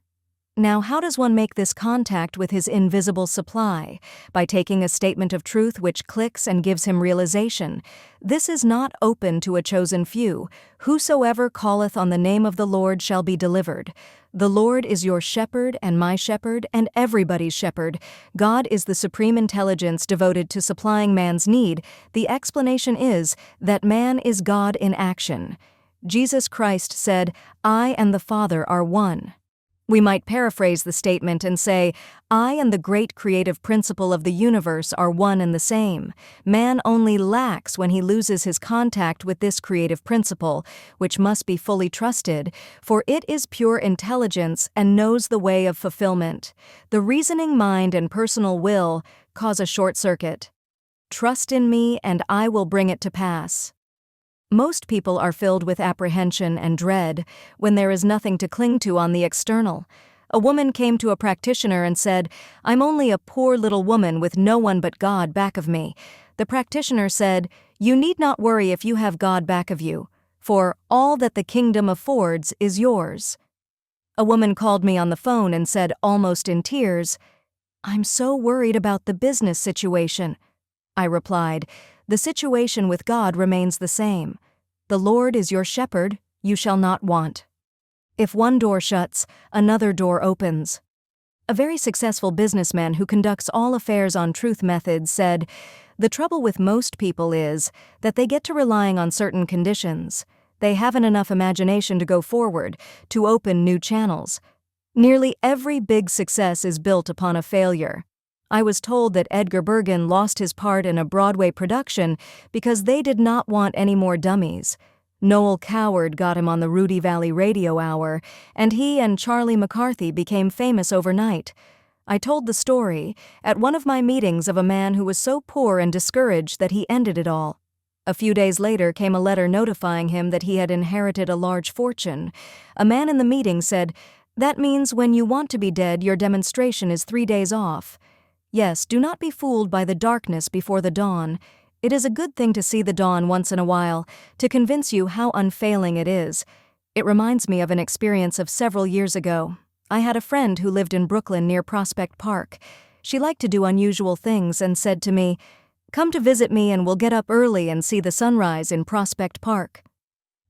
Speaker 1: Now, how does one make this contact with his invisible supply? By taking a statement of truth which clicks and gives him realization. This is not open to a chosen few. Whosoever calleth on the name of the Lord shall be delivered. The Lord is your shepherd and my shepherd and everybody's shepherd. God is the supreme intelligence devoted to supplying man's need. The explanation is that man is God in action. Jesus Christ said, "I and the Father are one." We might paraphrase the statement and say, I and the great creative principle of the universe are one and the same. Man only lacks when he loses his contact with this creative principle, which must be fully trusted, for it is pure intelligence and knows the way of fulfillment. The reasoning mind and personal will cause a short circuit. Trust in me and I will bring it to pass. Most people are filled with apprehension and dread when there is nothing to cling to on the external. A woman came to a practitioner and said, "I'm only a poor little woman with no one but God back of me." The practitioner said, "You need not worry if you have God back of you, for all that the kingdom affords is yours." A woman called me on the phone and said, almost in tears, "I'm so worried about the business situation." I replied, "The situation with God remains the same. The Lord is your shepherd, you shall not want. If one door shuts, another door opens." A very successful businessman who conducts all affairs on truth methods said, "The trouble with most people is that they get to relying on certain conditions. They haven't enough imagination to go forward, to open new channels. Nearly every big success is built upon a failure." I was told that Edgar Bergen lost his part in a Broadway production because they did not want any more dummies. Noel Coward got him on the Rudy Valley Radio Hour, and he and Charlie McCarthy became famous overnight. I told the story at one of my meetings of a man who was so poor and discouraged that he ended it all. A few days later came a letter notifying him that he had inherited a large fortune. A man in the meeting said, "That means when you want to be dead, your demonstration is 3 days off." Yes, do not be fooled by the darkness before the dawn. It is a good thing to see the dawn once in a while, to convince you how unfailing it is. It reminds me of an experience of several years ago. I had a friend who lived in Brooklyn near Prospect Park. She liked to do unusual things and said to me, "Come to visit me and we'll get up early and see the sunrise in Prospect Park."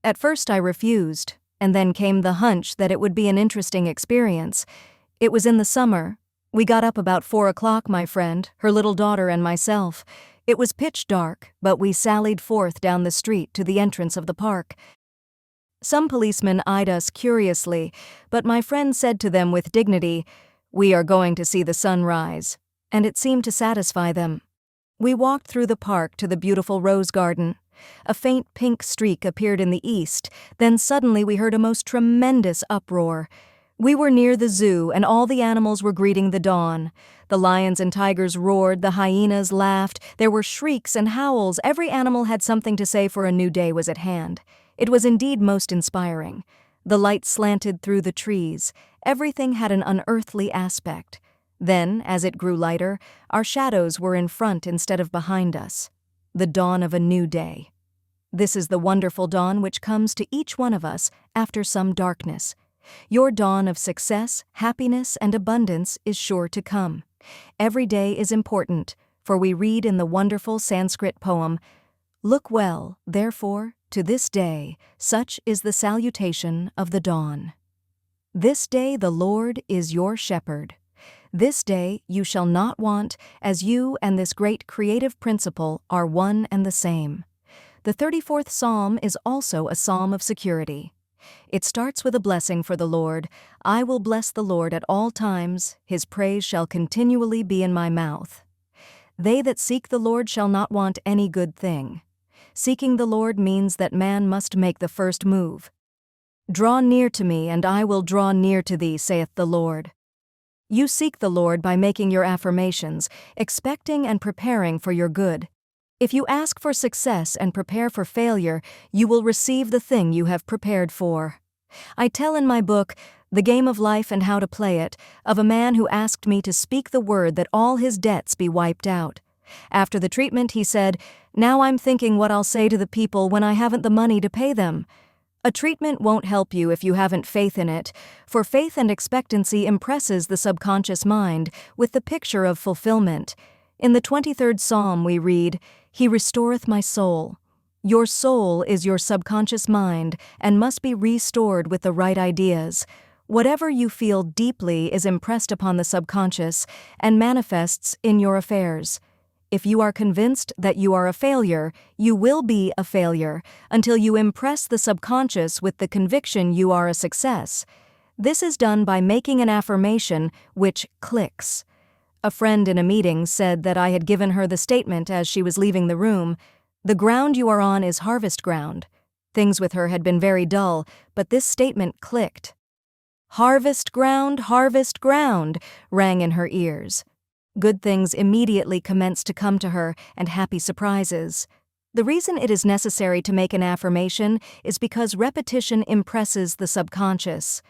Speaker 1: At first I refused, and then came the hunch that it would be an interesting experience. It was in the summer. We got up about 4 o'clock, my friend, her little daughter and myself. It was pitch dark, but we sallied forth down the street to the entrance of the park. Some policemen eyed us curiously, but my friend said to them with dignity, "We are going to see the sun rise," and it seemed to satisfy them. We walked through the park to the beautiful rose garden. A faint pink streak appeared in the east, then suddenly we heard a most tremendous uproar. We were near the zoo, and all the animals were greeting the dawn. The lions and tigers roared, the hyenas laughed, there were shrieks and howls. Every animal had something to say, for a new day was at hand. It was indeed most inspiring. The light slanted through the trees. Everything had an unearthly aspect. Then, as it grew lighter, our shadows were in front instead of behind us. The dawn of a new day. This is the wonderful dawn which comes to each one of us after some darkness. Your dawn of success, happiness, and abundance is sure to come. Every day is important, for we read in the wonderful Sanskrit poem, "Look well, therefore, to this day, such is the salutation of the dawn. This day the Lord is your shepherd. This day you shall not want, as you and this great creative principle are one and the same." The 34th Psalm is also a psalm of security. It starts with a blessing for the Lord. "I will bless the Lord at all times, his praise shall continually be in my mouth." They that seek the Lord shall not want any good thing. Seeking the Lord means that man must make the first move. "Draw near to me, and I will draw near to thee, saith the Lord." You seek the Lord by making your affirmations, expecting and preparing for your good. If you ask for success and prepare for failure, you will receive the thing you have prepared for. I tell in my book, The Game of Life and How to Play It, of a man who asked me to speak the word that all his debts be wiped out. After the treatment, he said, "Now I'm thinking what I'll say to the people when I haven't the money to pay them." A treatment won't help you if you haven't faith in it, for faith and expectancy impresses the subconscious mind with the picture of fulfillment. In the 23rd Psalm we read, "He restoreth my soul." Your soul is your subconscious mind and must be restored with the right ideas. Whatever you feel deeply is impressed upon the subconscious and manifests in your affairs. If you are convinced that you are a failure, you will be a failure until you impress the subconscious with the conviction you are a success. This is done by making an affirmation which clicks. A friend in a meeting said that I had given her the statement as she was leaving the room, "The ground you are on is harvest ground." Things with her had been very dull, but this statement clicked. "Harvest ground, rang in her ears. Good things immediately commenced to come to her, and happy surprises. The reason it is necessary to make an affirmation is because repetition impresses the subconscious.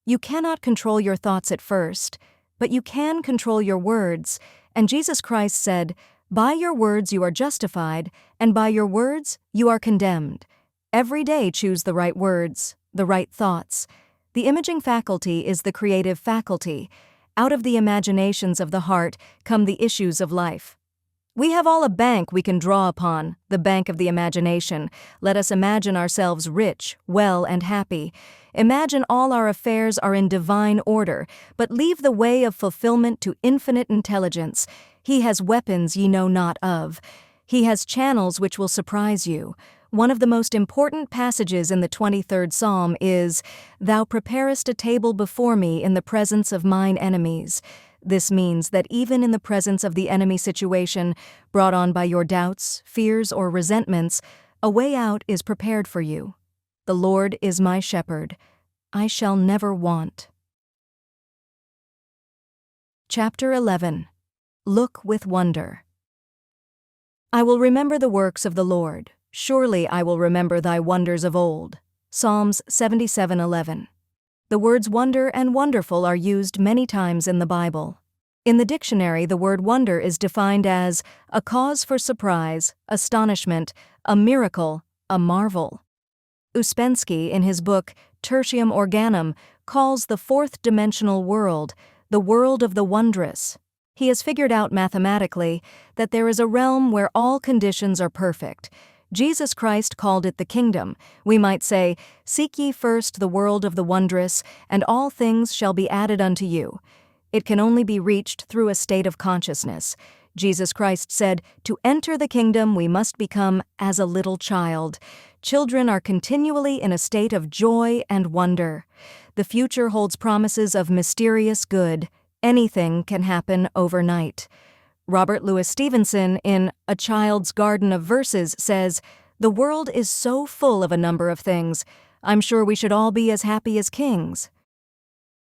Speaker 1: You cannot control your thoughts at first, but you can control your words, and Jesus Christ said, "By your words you are justified, and by your words you are condemned." Every day choose the right words, the right thoughts. The imaging faculty is the creative faculty. Out of the imaginations of the heart come the issues of life. We have all a bank we can draw upon, the bank of the imagination. Let us imagine ourselves rich, well, and happy. Imagine all our affairs are in divine order, but leave the way of fulfillment to infinite intelligence. He has weapons ye know not of. He has channels which will surprise you. One of the most important passages in the 23rd Psalm is, "Thou preparest a table before me in the presence of mine enemies." This means that even in the presence of the enemy situation, brought on by your doubts, fears, or resentments, a way out is prepared for you. The Lord is my shepherd. I shall never want. Chapter 11. Look with wonder. I will remember the works of the Lord. Surely I will remember thy wonders of old. Psalms 77:11. The words wonder and wonderful are used many times in the Bible. In the dictionary, the word wonder is defined as a cause for surprise, astonishment, a miracle, a marvel. Uspensky, in his book Tertium Organum, calls the fourth-dimensional world the world of the wondrous. He has figured out mathematically that there is a realm where all conditions are perfect. Jesus Christ called it the kingdom. We might say, "Seek ye first the world of the wondrous, and all things shall be added unto you." It can only be reached through a state of consciousness. Jesus Christ said, "To enter the kingdom, we must become as a little child." Children are continually in a state of joy and wonder. The future holds promises of mysterious good. Anything can happen overnight. Robert Louis Stevenson, in A Child's Garden of Verses, says, "The world is so full of a number of things. I'm sure we should all be as happy as kings."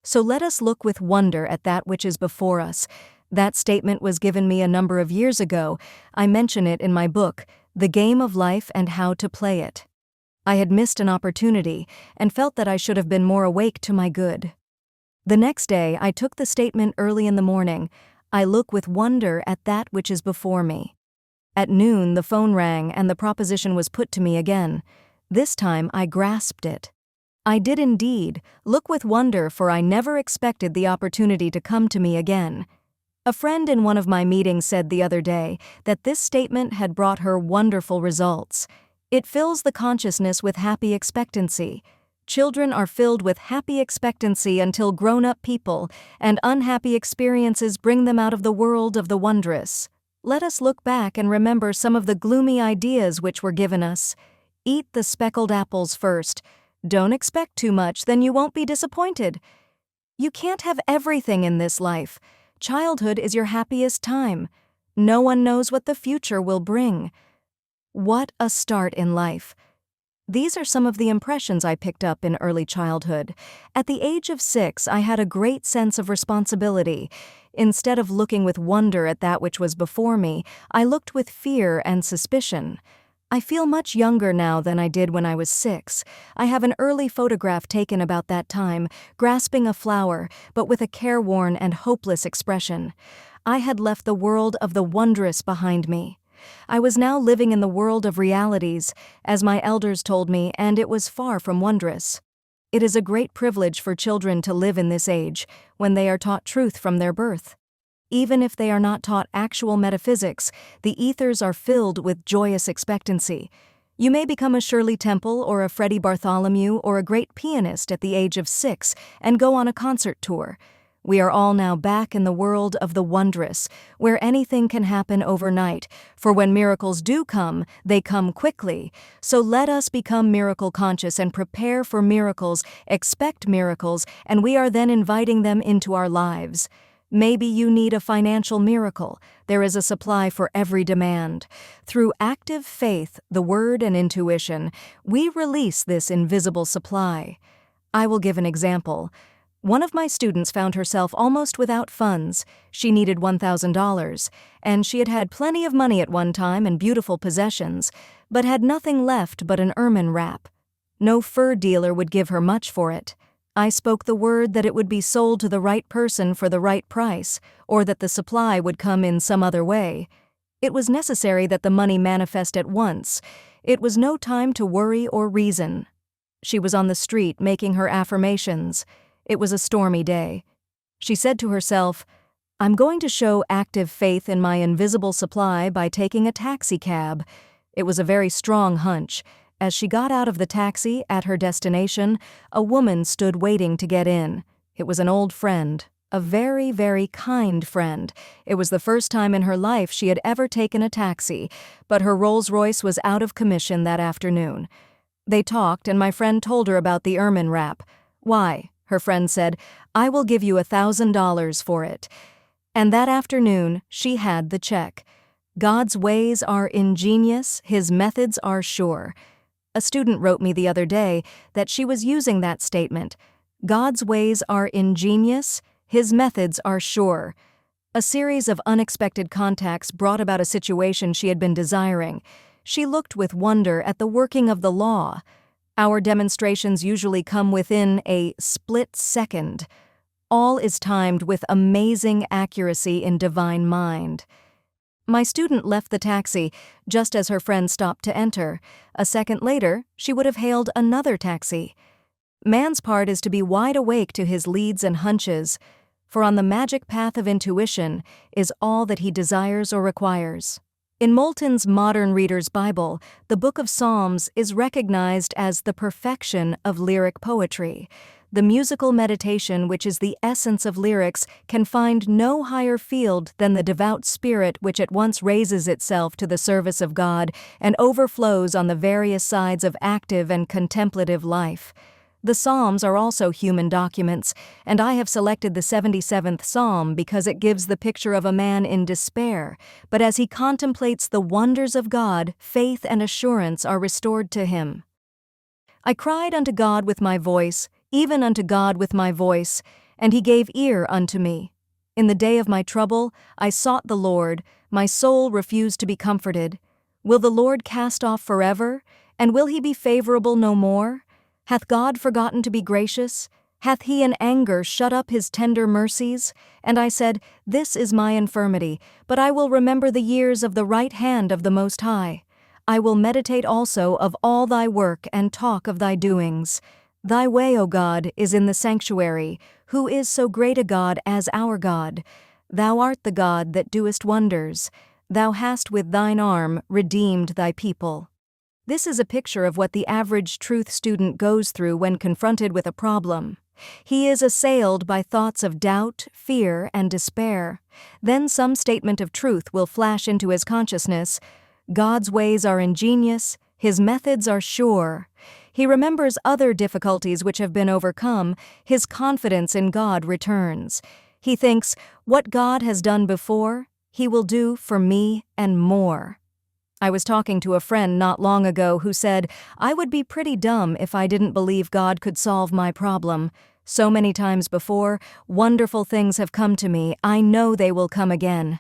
Speaker 1: So let us look with wonder at that which is before us. That statement was given me a number of years ago. I mention it in my book, The Game of Life and How to Play It. I had missed an opportunity and felt that I should have been more awake to my good. The next day, I took the statement early in the morning. I look with wonder at that which is before me. At noon, the phone rang and the proposition was put to me again. This time, I grasped it. I did indeed look with wonder, for I never expected the opportunity to come to me again. A friend in one of my meetings said the other day that this statement had brought her wonderful results. It fills the consciousness with happy expectancy. Children are filled with happy expectancy until grown-up people, and unhappy experiences bring them out of the world of the wondrous. Let us look back and remember some of the gloomy ideas which were given us. Eat the speckled apples first. Don't expect too much, then you won't be disappointed. You can't have everything in this life. Childhood is your happiest time. No one knows what the future will bring. What a start in life. These are some of the impressions I picked up in early childhood. At the age of 6, I had a great sense of responsibility. Instead of looking with wonder at that which was before me, I looked with fear and suspicion. I feel much younger now than I did when I was 6. I have an early photograph taken about that time, grasping a flower, but with a careworn and hopeless expression. I had left the world of the wondrous behind me. I was now living in the world of realities, as my elders told me, and it was far from wondrous. It is a great privilege for children to live in this age, when they are taught truth from their birth. Even if they are not taught actual metaphysics, the ethers are filled with joyous expectancy. You may become a Shirley Temple or a Freddie Bartholomew or a great pianist at the age of 6 and go on a concert tour. We are all now back in the world of the wondrous, where anything can happen overnight, for when miracles do come, they come quickly. So let us become miracle conscious and prepare for miracles, expect miracles, and we are then inviting them into our lives. Maybe you need a financial miracle. There is a supply for every demand. Through active faith, the word and intuition, we release this invisible supply. I will give an example. One of my students found herself almost without funds. She needed $1,000, and she had had plenty of money at one time and beautiful possessions, but had nothing left but an ermine wrap. No fur dealer would give her much for it. I spoke the word that it would be sold to the right person for the right price, or that the supply would come in some other way. It was necessary that the money manifest at once. It was no time to worry or reason. She was on the street making her affirmations. It was a stormy day. She said to herself, "I'm going to show active faith in my invisible supply by taking a taxi cab." It was a very strong hunch. As she got out of the taxi at her destination, a woman stood waiting to get in. It was an old friend, a very, very kind friend. It was the first time in her life she had ever taken a taxi, but her Rolls-Royce was out of commission that afternoon. They talked, and my friend told her about the ermine wrap. "Why?" her friend said, "I will give you $1,000 for it." And that afternoon, she had the check. God's ways are ingenious, His methods are sure. A student wrote me the other day that she was using that statement. God's ways are ingenious, His methods are sure. A series of unexpected contacts brought about a situation she had been desiring. She looked with wonder at the working of the law. Our demonstrations usually come within a split second. All is timed with amazing accuracy in divine mind. My student left the taxi just as her friend stopped to enter. A second later, she would have hailed another taxi. Man's part is to be wide awake to his leads and hunches, for on the magic path of intuition is all that he desires or requires. In Moulton's Modern Reader's Bible, the Book of Psalms is recognized as the perfection of lyric poetry. The musical meditation, which is the essence of lyrics, can find no higher field than the devout spirit which at once raises itself to the service of God and overflows on the various sides of active and contemplative life. The Psalms are also human documents, and I have selected the 77th Psalm because it gives the picture of a man in despair, but as he contemplates the wonders of God, faith and assurance are restored to him. I cried unto God with my voice, even unto God with my voice, and he gave ear unto me. In the day of my trouble I sought the Lord, my soul refused to be comforted. Will the Lord cast off forever, and will he be favorable no more? Hath God forgotten to be gracious? Hath he in anger shut up his tender mercies? And I said, This is my infirmity, but I will remember the years of the right hand of the Most High. I will meditate also of all thy work and talk of thy doings. Thy way, O God, is in the sanctuary. Who is so great a God as our God? Thou art the God that doest wonders. Thou hast with thine arm redeemed thy people. This is a picture of what the average truth student goes through when confronted with a problem. He is assailed by thoughts of doubt, fear, and despair. Then some statement of truth will flash into his consciousness. God's ways are ingenious, his methods are sure. He remembers other difficulties which have been overcome, his confidence in God returns. He thinks, what God has done before, he will do for me and more. I was talking to a friend not long ago who said, I would be pretty dumb if I didn't believe God could solve my problem. So many times before, wonderful things have come to me, I know they will come again.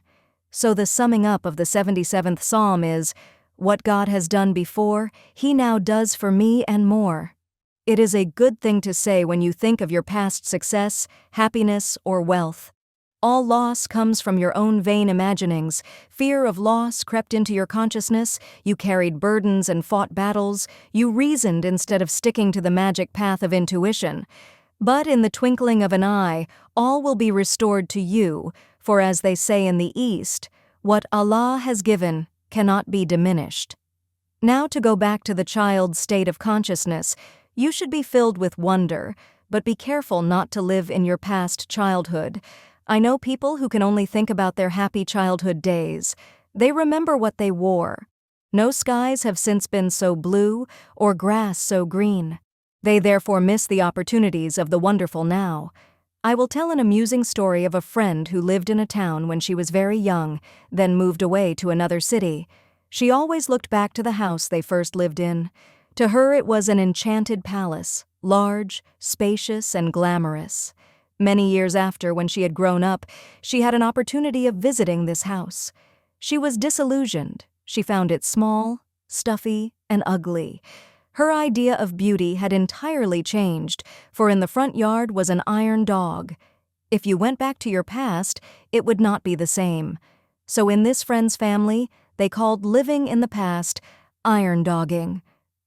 Speaker 1: So the summing up of the 77th Psalm is, what God has done before, he now does for me and more. It is a good thing to say when you think of your past success, happiness, or wealth. All loss comes from your own vain imaginings. Fear of loss crept into your consciousness, you carried burdens and fought battles, you reasoned instead of sticking to the magic path of intuition. But in the twinkling of an eye, all will be restored to you, for as they say in the East, what Allah has given cannot be diminished. Now to go back to the child's state of consciousness, you should be filled with wonder, but be careful not to live in your past childhood. I know people who can only think about their happy childhood days. They remember what they wore. No skies have since been so blue or grass so green. They therefore miss the opportunities of the wonderful now. I will tell an amusing story of a friend who lived in a town when she was very young, then moved away to another city. She always looked back to the house they first lived in. To her it was an enchanted palace, large, spacious, and glamorous. Many years after, when she had grown up, she had an opportunity of visiting this house. She was disillusioned. She found it small, stuffy, and ugly. Her idea of beauty had entirely changed, for in the front yard was an iron dog. If you went back to your past, it would not be the same. So in this friend's family, they called living in the past iron dogging.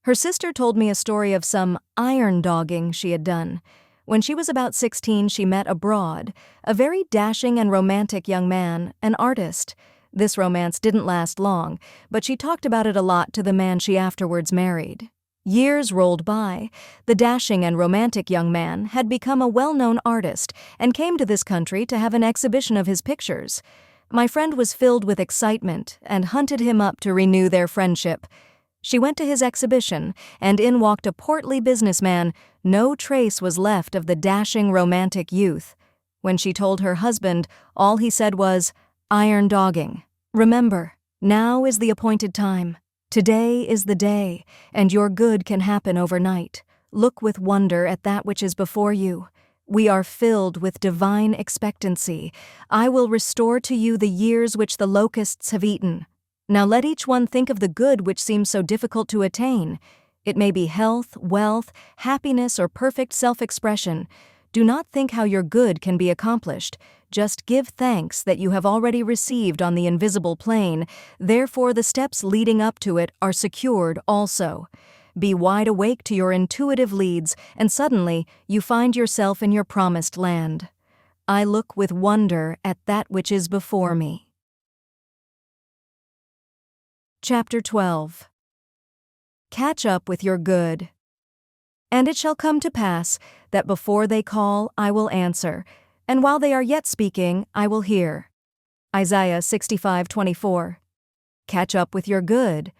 Speaker 1: Her sister told me a story of some iron dogging she had done. When she was about 16, she met abroad a very dashing and romantic young man, an artist. This romance didn't last long, but she talked about it a lot to the man she afterwards married. Years rolled by. The dashing and romantic young man had become a well-known artist and came to this country to have an exhibition of his pictures. My friend was filled with excitement and hunted him up to renew their friendship. She went to his exhibition, and in walked a portly businessman. No trace was left of the dashing romantic youth. When she told her husband, all he said was, iron dogging. Remember, now is the appointed time. Today is the day, and your good can happen overnight. Look with wonder at that which is before you. We are filled with divine expectancy. I will restore to you the years which the locusts have eaten. Now let each one think of the good which seems so difficult to attain. It may be health, wealth, happiness, or perfect self-expression. Do not think how your good can be accomplished. Just give thanks that you have already received on the invisible plane. Therefore the steps leading up to it are secured also. Be wide awake to your intuitive leads, and suddenly you find yourself in your promised land. I look with wonder at that which is before me. Chapter 12. Catch up with your good. And it shall come to pass, that before they call, I will answer, and while they are yet speaking, I will hear. Isaiah 65:24. Catch up with your good.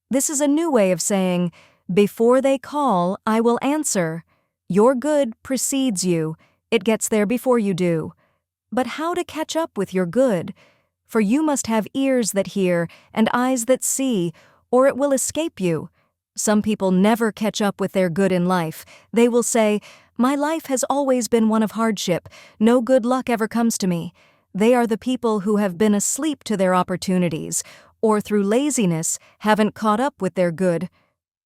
Speaker 1: This is a new way of saying, before they call, I will answer. Your good precedes you. It gets there before you do. But how to catch up with your good? For you must have ears that hear and eyes that see, or it will escape you. Some people never catch up with their good in life. They will say, my life has always been one of hardship. No good luck ever comes to me. They are the people who have been asleep to their opportunities, or through laziness haven't caught up with their good.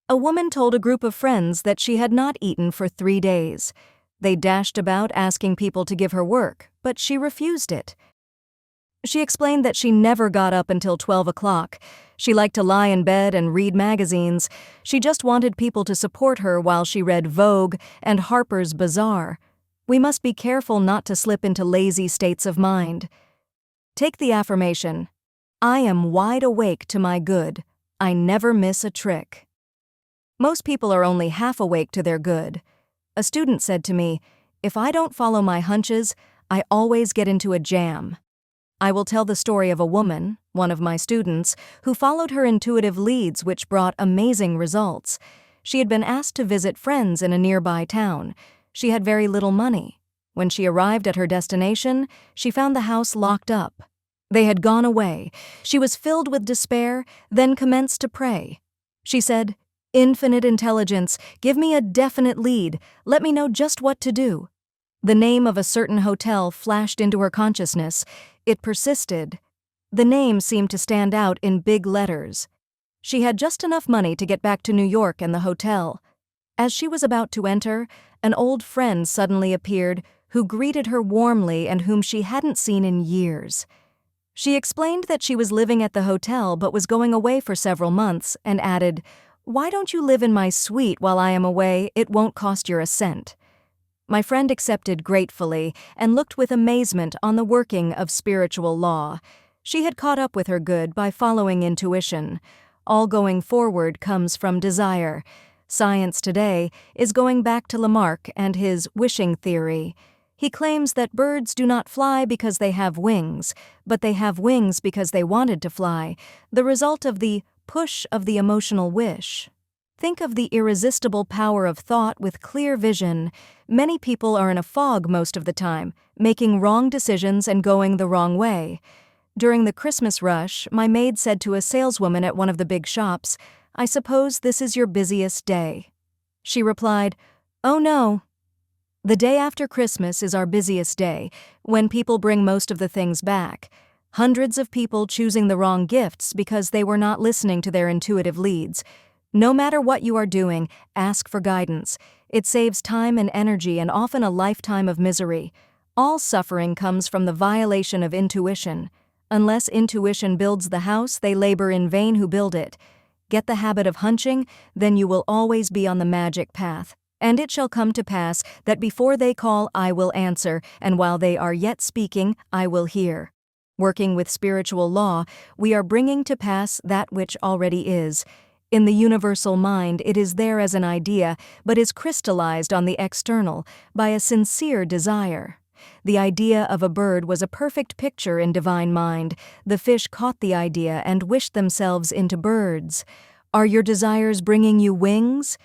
Speaker 1: A woman told a group of friends that she had not eaten for 3 days. They dashed about asking people to give her work, but she refused it. She explained that she never got up until 12 o'clock. She liked to lie in bed and read magazines. She just wanted people to support her while she read Vogue and Harper's Bazaar. We must be careful not to slip into lazy states of mind. Take the affirmation, I am wide awake to my good. I never miss a trick. Most people are only half awake to their good. A student said to me, if I don't follow my hunches, I always get into a jam. I will tell the story of a woman, one of my students, who followed her intuitive leads which brought amazing results. She had been asked to visit friends in a nearby town. She had very little money. When she arrived at her destination, she found the house locked up. They had gone away. She was filled with despair, then commenced to pray. She said, Infinite intelligence, give me a definite lead. Let me know just what to do. The name of a certain hotel flashed into her consciousness. It persisted. The name seemed to stand out in big letters. She had just enough money to get back to New York and the hotel. As she was about to enter, an old friend suddenly appeared who greeted her warmly and whom she hadn't seen in years. She explained that she was living at the hotel but was going away for several months and added, "Why don't you live in my suite while I am away? It won't cost you a cent." My friend accepted gratefully and looked with amazement on the working of spiritual law. She had caught up with her good by following intuition. All going forward comes from desire. Science today is going back to Lamarck and his wishing theory. He claims that birds do not fly because they have wings, but they have wings because they wanted to fly, the result of the push of the emotional wish. Think of the irresistible power of thought with clear vision. Many people are in a fog most of the time, making wrong decisions and going the wrong way. During the Christmas rush, my maid said to a saleswoman at one of the big shops, "I suppose this is your busiest day." She replied, "Oh no. The day after Christmas is our busiest day, when people bring most of the things back. Hundreds of people choosing the wrong gifts because they were not listening to their intuitive leads. No matter what you are doing, ask for guidance. It saves time and energy and often a lifetime of misery. All suffering comes from the violation of intuition. Unless intuition builds the house, they labor in vain who build it. Get the habit of hunching, then you will always be on the magic path. And it shall come to pass that before they call, I will answer, and while they are yet speaking, I will hear. Working with spiritual law, we are bringing to pass that which already is. In the universal mind, it is there as an idea, but is crystallized on the external by a sincere desire. The idea of a bird was a perfect picture in divine mind. The fish caught the idea and wished themselves into birds. Are your desires bringing you wings?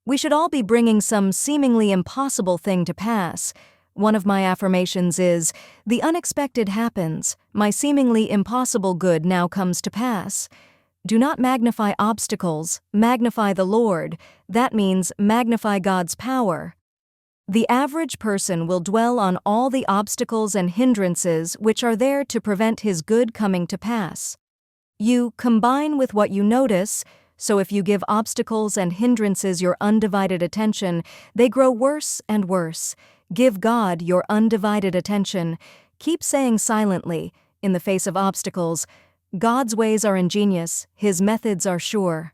Speaker 1: We should all be bringing some seemingly impossible thing to pass. One of my affirmations is, "The unexpected happens. My seemingly impossible good now comes to pass." Do not magnify obstacles, magnify the Lord. That means magnify God's power. The average person will dwell on all the obstacles and hindrances which are there to prevent his good coming to pass. You combine with what you notice, so if you give obstacles and hindrances your undivided attention, they grow worse and worse. Give God your undivided attention. Keep saying silently, in the face of obstacles, God's ways are ingenious, His methods are sure.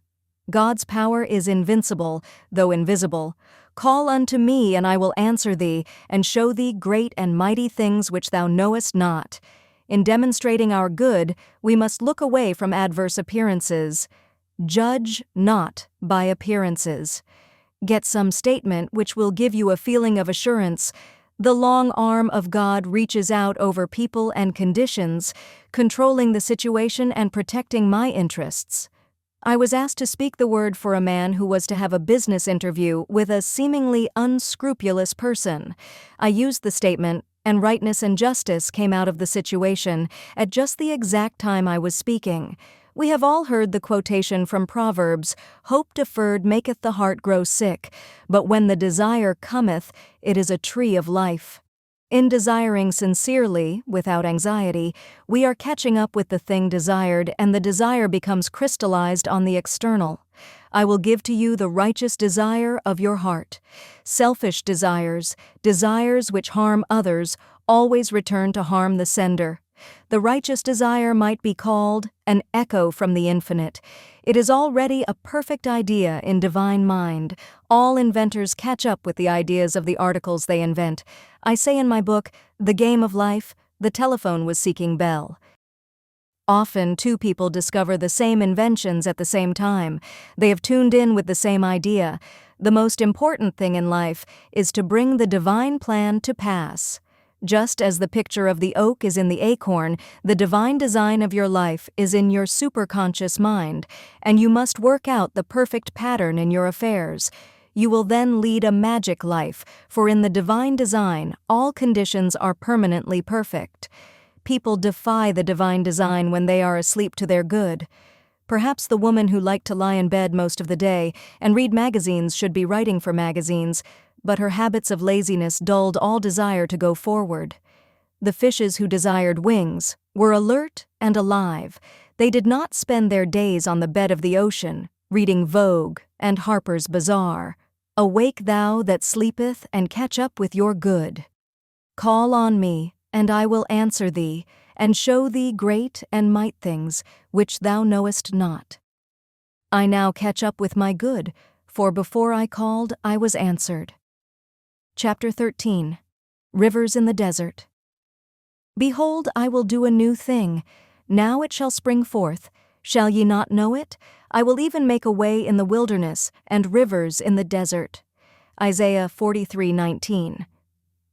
Speaker 1: God's power is invincible, though invisible. Call unto me, and I will answer thee, and show thee great and mighty things which thou knowest not. In demonstrating our good, we must look away from adverse appearances. Judge not by appearances. Get some statement which will give you a feeling of assurance. The long arm of God reaches out over people and conditions, controlling the situation and protecting my interests. I was asked to speak the word for a man who was to have a business interview with a seemingly unscrupulous person. I used the statement, and rightness and justice came out of the situation at just the exact time I was speaking. We have all heard the quotation from Proverbs, "Hope deferred maketh the heart grow sick, but when the desire cometh, it is a tree of life." In desiring sincerely, without anxiety, we are catching up with the thing desired, and the desire becomes crystallized on the external. I will give to you the righteous desire of your heart. Selfish desires, desires which harm others, always return to harm the sender. The righteous desire might be called an echo from the infinite. It is already a perfect idea in divine mind. All inventors catch up with the ideas of the articles they invent. I say in my book, The Game of Life, the telephone was seeking Bell. Often, two people discover the same inventions at the same time. They have tuned in with the same idea. The most important thing in life is to bring the divine plan to pass. Just as the picture of the oak is in the acorn, the divine design of your life is in your superconscious mind, and you must work out the perfect pattern in your affairs. You will then lead a magic life, for in the divine design, all conditions are permanently perfect. People defy the divine design when they are asleep to their good. Perhaps the woman who liked to lie in bed most of the day and read magazines should be writing for magazines, but her habits of laziness dulled all desire to go forward. The fishes who desired wings were alert and alive. They did not spend their days on the bed of the ocean, reading Vogue and Harper's Bazaar. Awake thou that sleepeth, and catch up with your good. Call on me, and I will answer thee, and show thee great and might things, which thou knowest not. I now catch up with my good, for before I called, I was answered. Chapter 13. Rivers in the Desert. Behold, I will do a new thing. Now it shall spring forth. Shall ye not know it? I will even make a way in the wilderness, and rivers in the desert. Isaiah 43:19.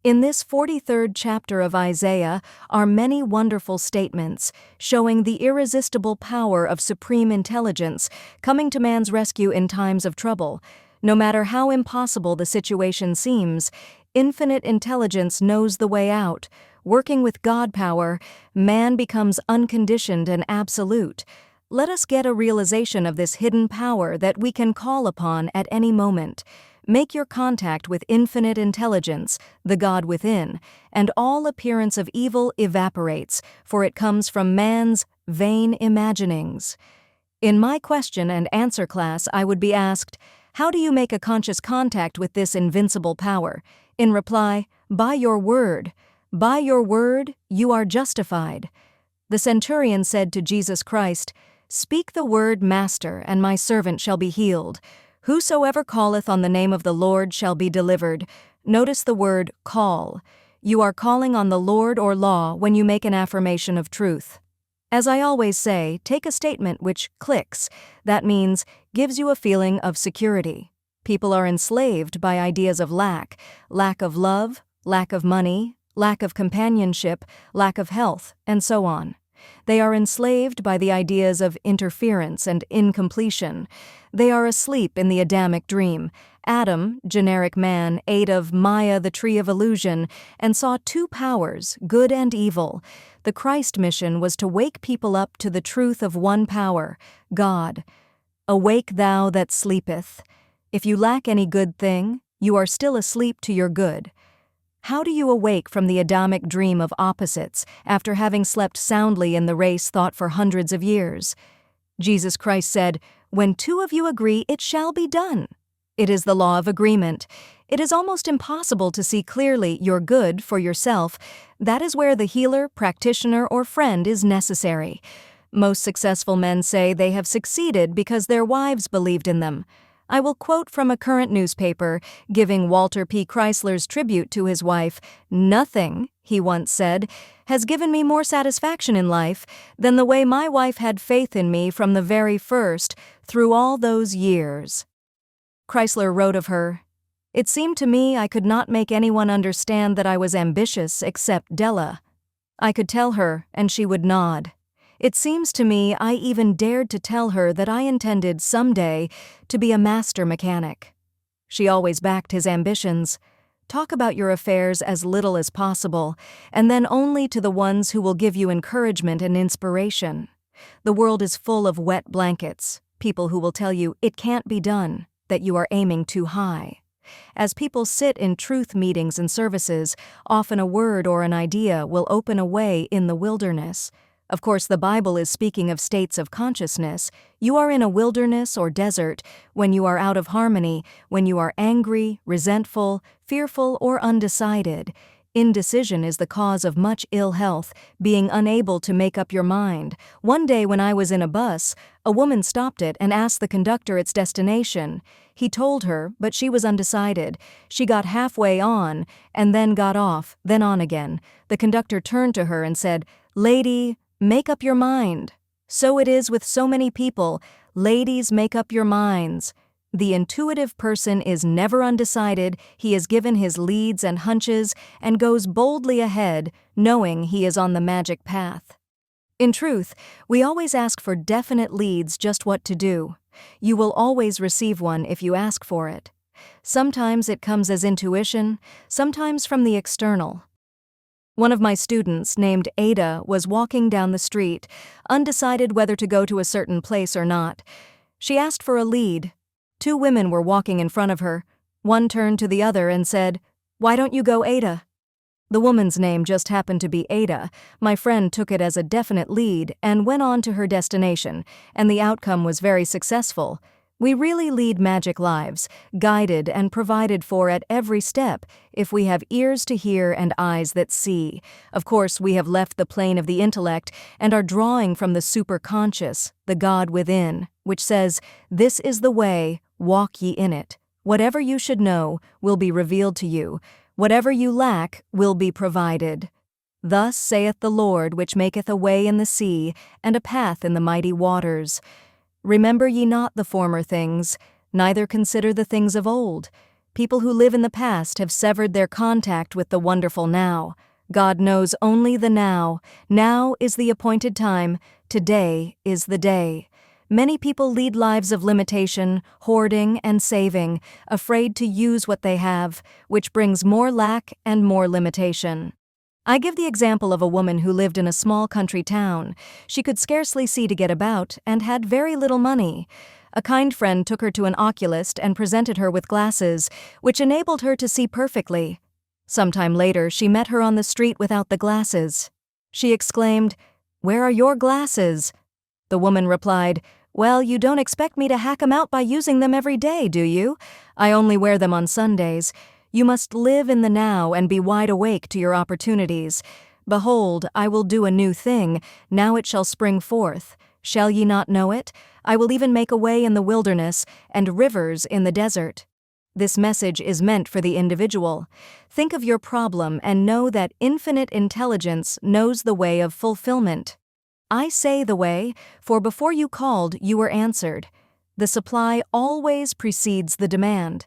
Speaker 1: In this 43rd chapter of Isaiah are many wonderful statements showing the irresistible power of supreme intelligence coming to man's rescue in times of trouble. No matter how impossible the situation seems, infinite intelligence knows the way out. Working with God power, man becomes unconditioned and absolute. Let us get a realization of this hidden power that we can call upon at any moment. Make your contact with infinite intelligence, the God within, and all appearance of evil evaporates, for it comes from man's vain imaginings. In my question and answer class, I would be asked, how do you make a conscious contact with this invincible power? In reply, by your word. By your word, you are justified. The centurion said to Jesus Christ, "Speak the word, Master, and my servant shall be healed. Whosoever calleth on the name of the Lord shall be delivered." Notice the word call. You are calling on the Lord or law when you make an affirmation of truth. As I always say, take a statement which clicks. That means gives you a feeling of security. People are enslaved by ideas of lack of love, lack of money, lack of companionship, lack of health, and so on. They are enslaved by the ideas of interference and incompletion. They are asleep in the Adamic dream. Adam, generic man, ate of Maya, the tree of illusion, and saw two powers, good and evil. The Christ mission was to wake people up to the truth of one power, God. Awake thou that sleepeth. If you lack any good thing, you are still asleep to your good. How do you awake from the Adamic dream of opposites after having slept soundly in the race thought for hundreds of years? Jesus Christ said, "When two of you agree, it shall be done." It is the law of agreement. It is almost impossible to see clearly your good for yourself. That is where the healer, practitioner, or friend is necessary. Most successful men say they have succeeded because their wives believed in them. I will quote from a current newspaper giving Walter P. Chrysler's tribute to his wife. "Nothing," he once said, "has given me more satisfaction in life than the way my wife had faith in me from the very first, through all those years." Chrysler wrote of her, "It seemed to me I could not make anyone understand that I was ambitious except Della. I could tell her, and she would nod. It seems to me I even dared to tell her that I intended someday to be a master mechanic." She always backed his ambitions. Talk about your affairs as little as possible, and then only to the ones who will give you encouragement and inspiration. The world is full of wet blankets, people who will tell you it can't be done, that you are aiming too high. As people sit in truth meetings and services, often a word or an idea will open a way in the wilderness. Of course, the Bible is speaking of states of consciousness. You are in a wilderness or desert when you are out of harmony, when you are angry, resentful, fearful, or undecided. Indecision is the cause of much ill health, being unable to make up your mind. One day when I was in a bus, a woman stopped it and asked the conductor its destination. He told her, but she was undecided. She got halfway on, and then got off, then on again. The conductor turned to her and said, "Lady, make up your mind." So it is with so many people. Ladies, make up your minds. The intuitive person is never undecided. He is given his leads and hunches and goes boldly ahead, knowing he is on the magic path. In truth, we always ask for definite leads, just what to do. You will always receive one if you ask for it. Sometimes it comes as intuition, sometimes from the external. One of my students, named Ada, was walking down the street, undecided whether to go to a certain place or not. She asked for a lead. 2 women were walking in front of her. One turned to the other and said, "Why don't you go, Ada?" The woman's name just happened to be Ada. My friend took it as a definite lead and went on to her destination, and the outcome was very successful. We really lead magic lives, guided and provided for at every step, if we have ears to hear and eyes that see. Of course, we have left the plane of the intellect and are drawing from the superconscious, the God within, which says, "This is the way, walk ye in it. Whatever you should know will be revealed to you. Whatever you lack will be provided. Thus saith the Lord, which maketh a way in the sea, and a path in the mighty waters. Remember ye not the former things, neither consider the things of old." People who live in the past have severed their contact with the wonderful now. God knows only the now. Now is the appointed time. Today is the day. Many people lead lives of limitation, hoarding, and saving, afraid to use what they have, which brings more lack and more limitation. I give the example of a woman who lived in a small country town. She could scarcely see to get about and had very little money. A kind friend took her to an oculist and presented her with glasses, which enabled her to see perfectly. Some time later, she met her on the street without the glasses. She exclaimed, "Where are your glasses?" The woman replied, "Well, you don't expect me to hack 'em out by using them every day, do you? I only wear them on Sundays. You must live in the now and be wide awake to your opportunities. Behold, I will do a new thing, now it shall spring forth. Shall ye not know it? I will even make a way in the wilderness and rivers in the desert." This message is meant for the individual. Think of your problem and know that infinite intelligence knows the way of fulfillment. I say the way, for before you called, you were answered. The supply always precedes the demand.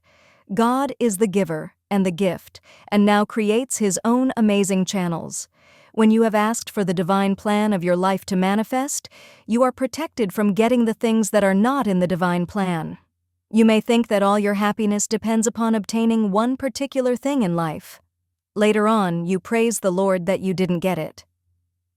Speaker 1: God is the giver and the gift, and now creates His own amazing channels. When you have asked for the divine plan of your life to manifest, you are protected from getting the things that are not in the divine plan. You may think that all your happiness depends upon obtaining one particular thing in life. Later on, you praise the Lord that you didn't get it.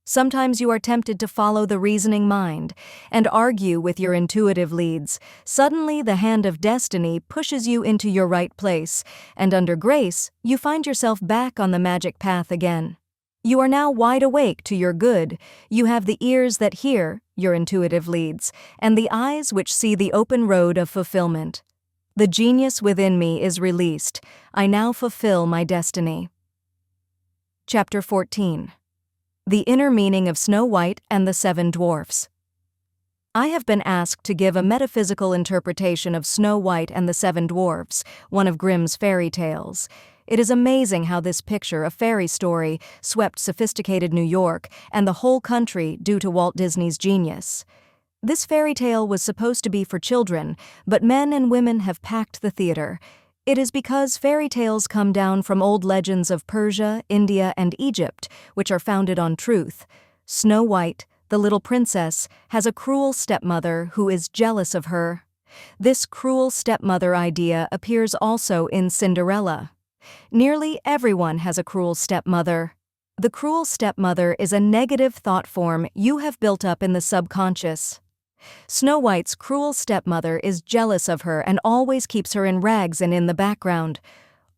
Speaker 1: Sometimes you are tempted to follow the reasoning mind and argue with your intuitive leads. Suddenly, the hand of destiny pushes you into your right place, and under grace, you find yourself back on the magic path again. You are now wide awake to your good. You have the ears that hear, your intuitive leads, and the eyes which see the open road of fulfillment. The genius within me is released. I now fulfill my destiny. Chapter 14. The Inner Meaning of Snow White and the Seven Dwarfs. I have been asked to give a metaphysical interpretation of Snow White and the Seven Dwarfs, one of Grimm's fairy tales. It is amazing how this picture, a fairy story, swept sophisticated New York and the whole country due to Walt Disney's genius. This fairy tale was supposed to be for children, but men and women have packed the theater. It is because fairy tales come down from old legends of Persia, India, and Egypt, which are founded on truth. Snow White, the little princess, has a cruel stepmother who is jealous of her. This cruel stepmother idea appears also in Cinderella. Nearly everyone has a cruel stepmother. The cruel stepmother is a negative thought form you have built up in the subconscious. Snow White's cruel stepmother is jealous of her and always keeps her in rags and in the background.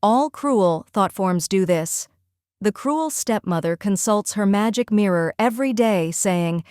Speaker 1: All cruel thought forms do this. The cruel stepmother consults her magic mirror every day, saying,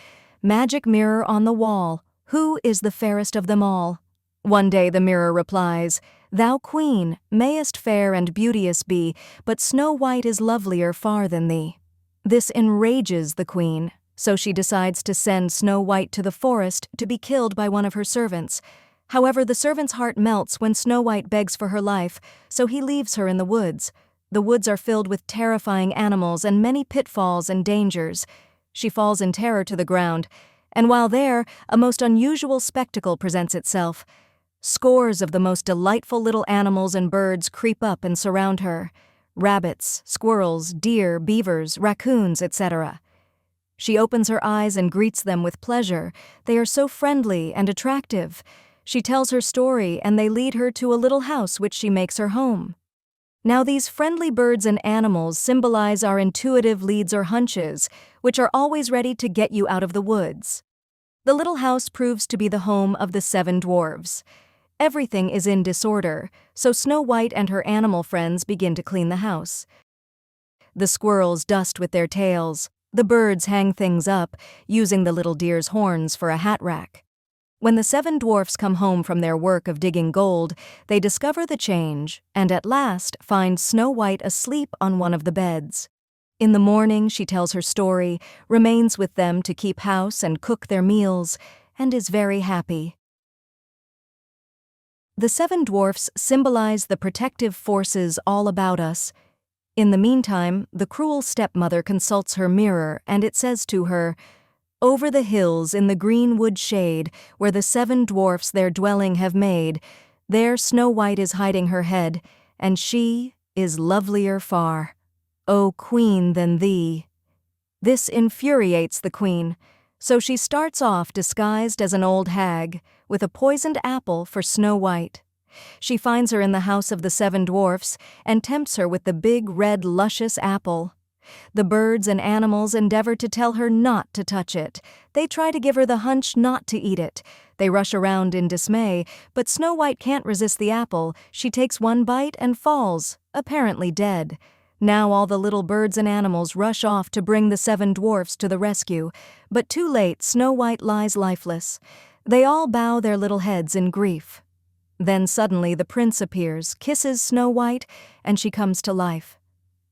Speaker 1: "Magic mirror on the wall, who is the fairest of them all?" One day the mirror replies, "Thou queen, mayest fair and beauteous be, but Snow White is lovelier far than thee." This enrages the queen, so she decides to send Snow White to the forest to be killed by one of her servants. However, the servant's heart melts when Snow White begs for her life, so he leaves her in the woods. The woods are filled with terrifying animals and many pitfalls and dangers. She falls in terror to the ground, and while there, a most unusual spectacle presents itself. Scores of the most delightful little animals and birds creep up and surround her. Rabbits, squirrels, deer, beavers, raccoons, etc. She opens her eyes and greets them with pleasure. They are so friendly and attractive. She tells her story and they lead her to a little house which she makes her home. Now these friendly birds and animals symbolize our intuitive leads or hunches, which are always ready to get you out of the woods. The little house proves to be the home of the 7 dwarves. Everything is in disorder, so Snow White and her animal friends begin to clean the house. The squirrels dust with their tails. The birds hang things up, using the little deer's horns for a hat rack. When the 7 dwarfs come home from their work of digging gold, they discover the change and at last find Snow White asleep on one of the beds. In the morning, she tells her story, remains with them to keep house and cook their meals, and is very happy. The 7 dwarfs symbolize the protective forces all about us. In the meantime, the cruel stepmother consults her mirror, and it says to her, "Over the hills in the green wood shade, where the 7 dwarfs their dwelling have made, there Snow White is hiding her head, and she is lovelier far, O queen, than thee." This infuriates the queen, so she starts off disguised as an old hag, with a poisoned apple for Snow White. She finds her in the house of the 7 dwarfs and tempts her with the big, red, luscious apple. The birds and animals endeavor to tell her not to touch it. They try to give her the hunch not to eat it. They rush around in dismay, but Snow White can't resist the apple. She takes one bite and falls, apparently dead. Now all the little birds and animals rush off to bring the 7 dwarfs to the rescue, but too late, Snow White lies lifeless. They all bow their little heads in grief. Then suddenly the prince appears, kisses Snow White, and she comes to life.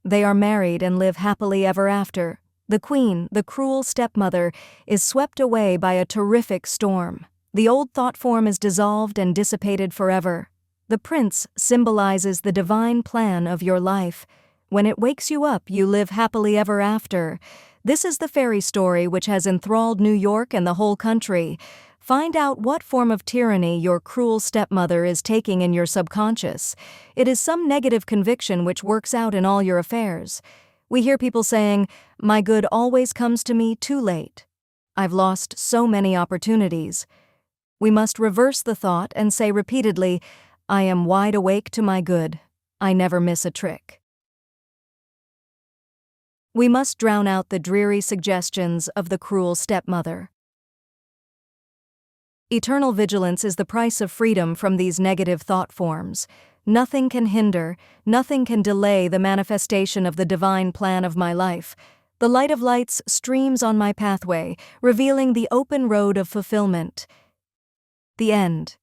Speaker 1: They are married and live happily ever after. The queen, the cruel stepmother, is swept away by a terrific storm. The old thought form is dissolved and dissipated forever. The prince symbolizes the divine plan of your life. When it wakes you up, you live happily ever after. This is the fairy story which has enthralled New York and the whole country. Find out what form of tyranny your cruel stepmother is taking in your subconscious. It is some negative conviction which works out in all your affairs. We hear people saying, "My good always comes to me too late. I've lost so many opportunities." We must reverse the thought and say repeatedly, "I am wide awake to my good. I never miss a trick." We must drown out the dreary suggestions of the cruel stepmother. Eternal vigilance is the price of freedom from these negative thought forms. Nothing can hinder, nothing can delay the manifestation of the divine plan of my life. The light of lights streams on my pathway, revealing the open road of fulfillment. The end.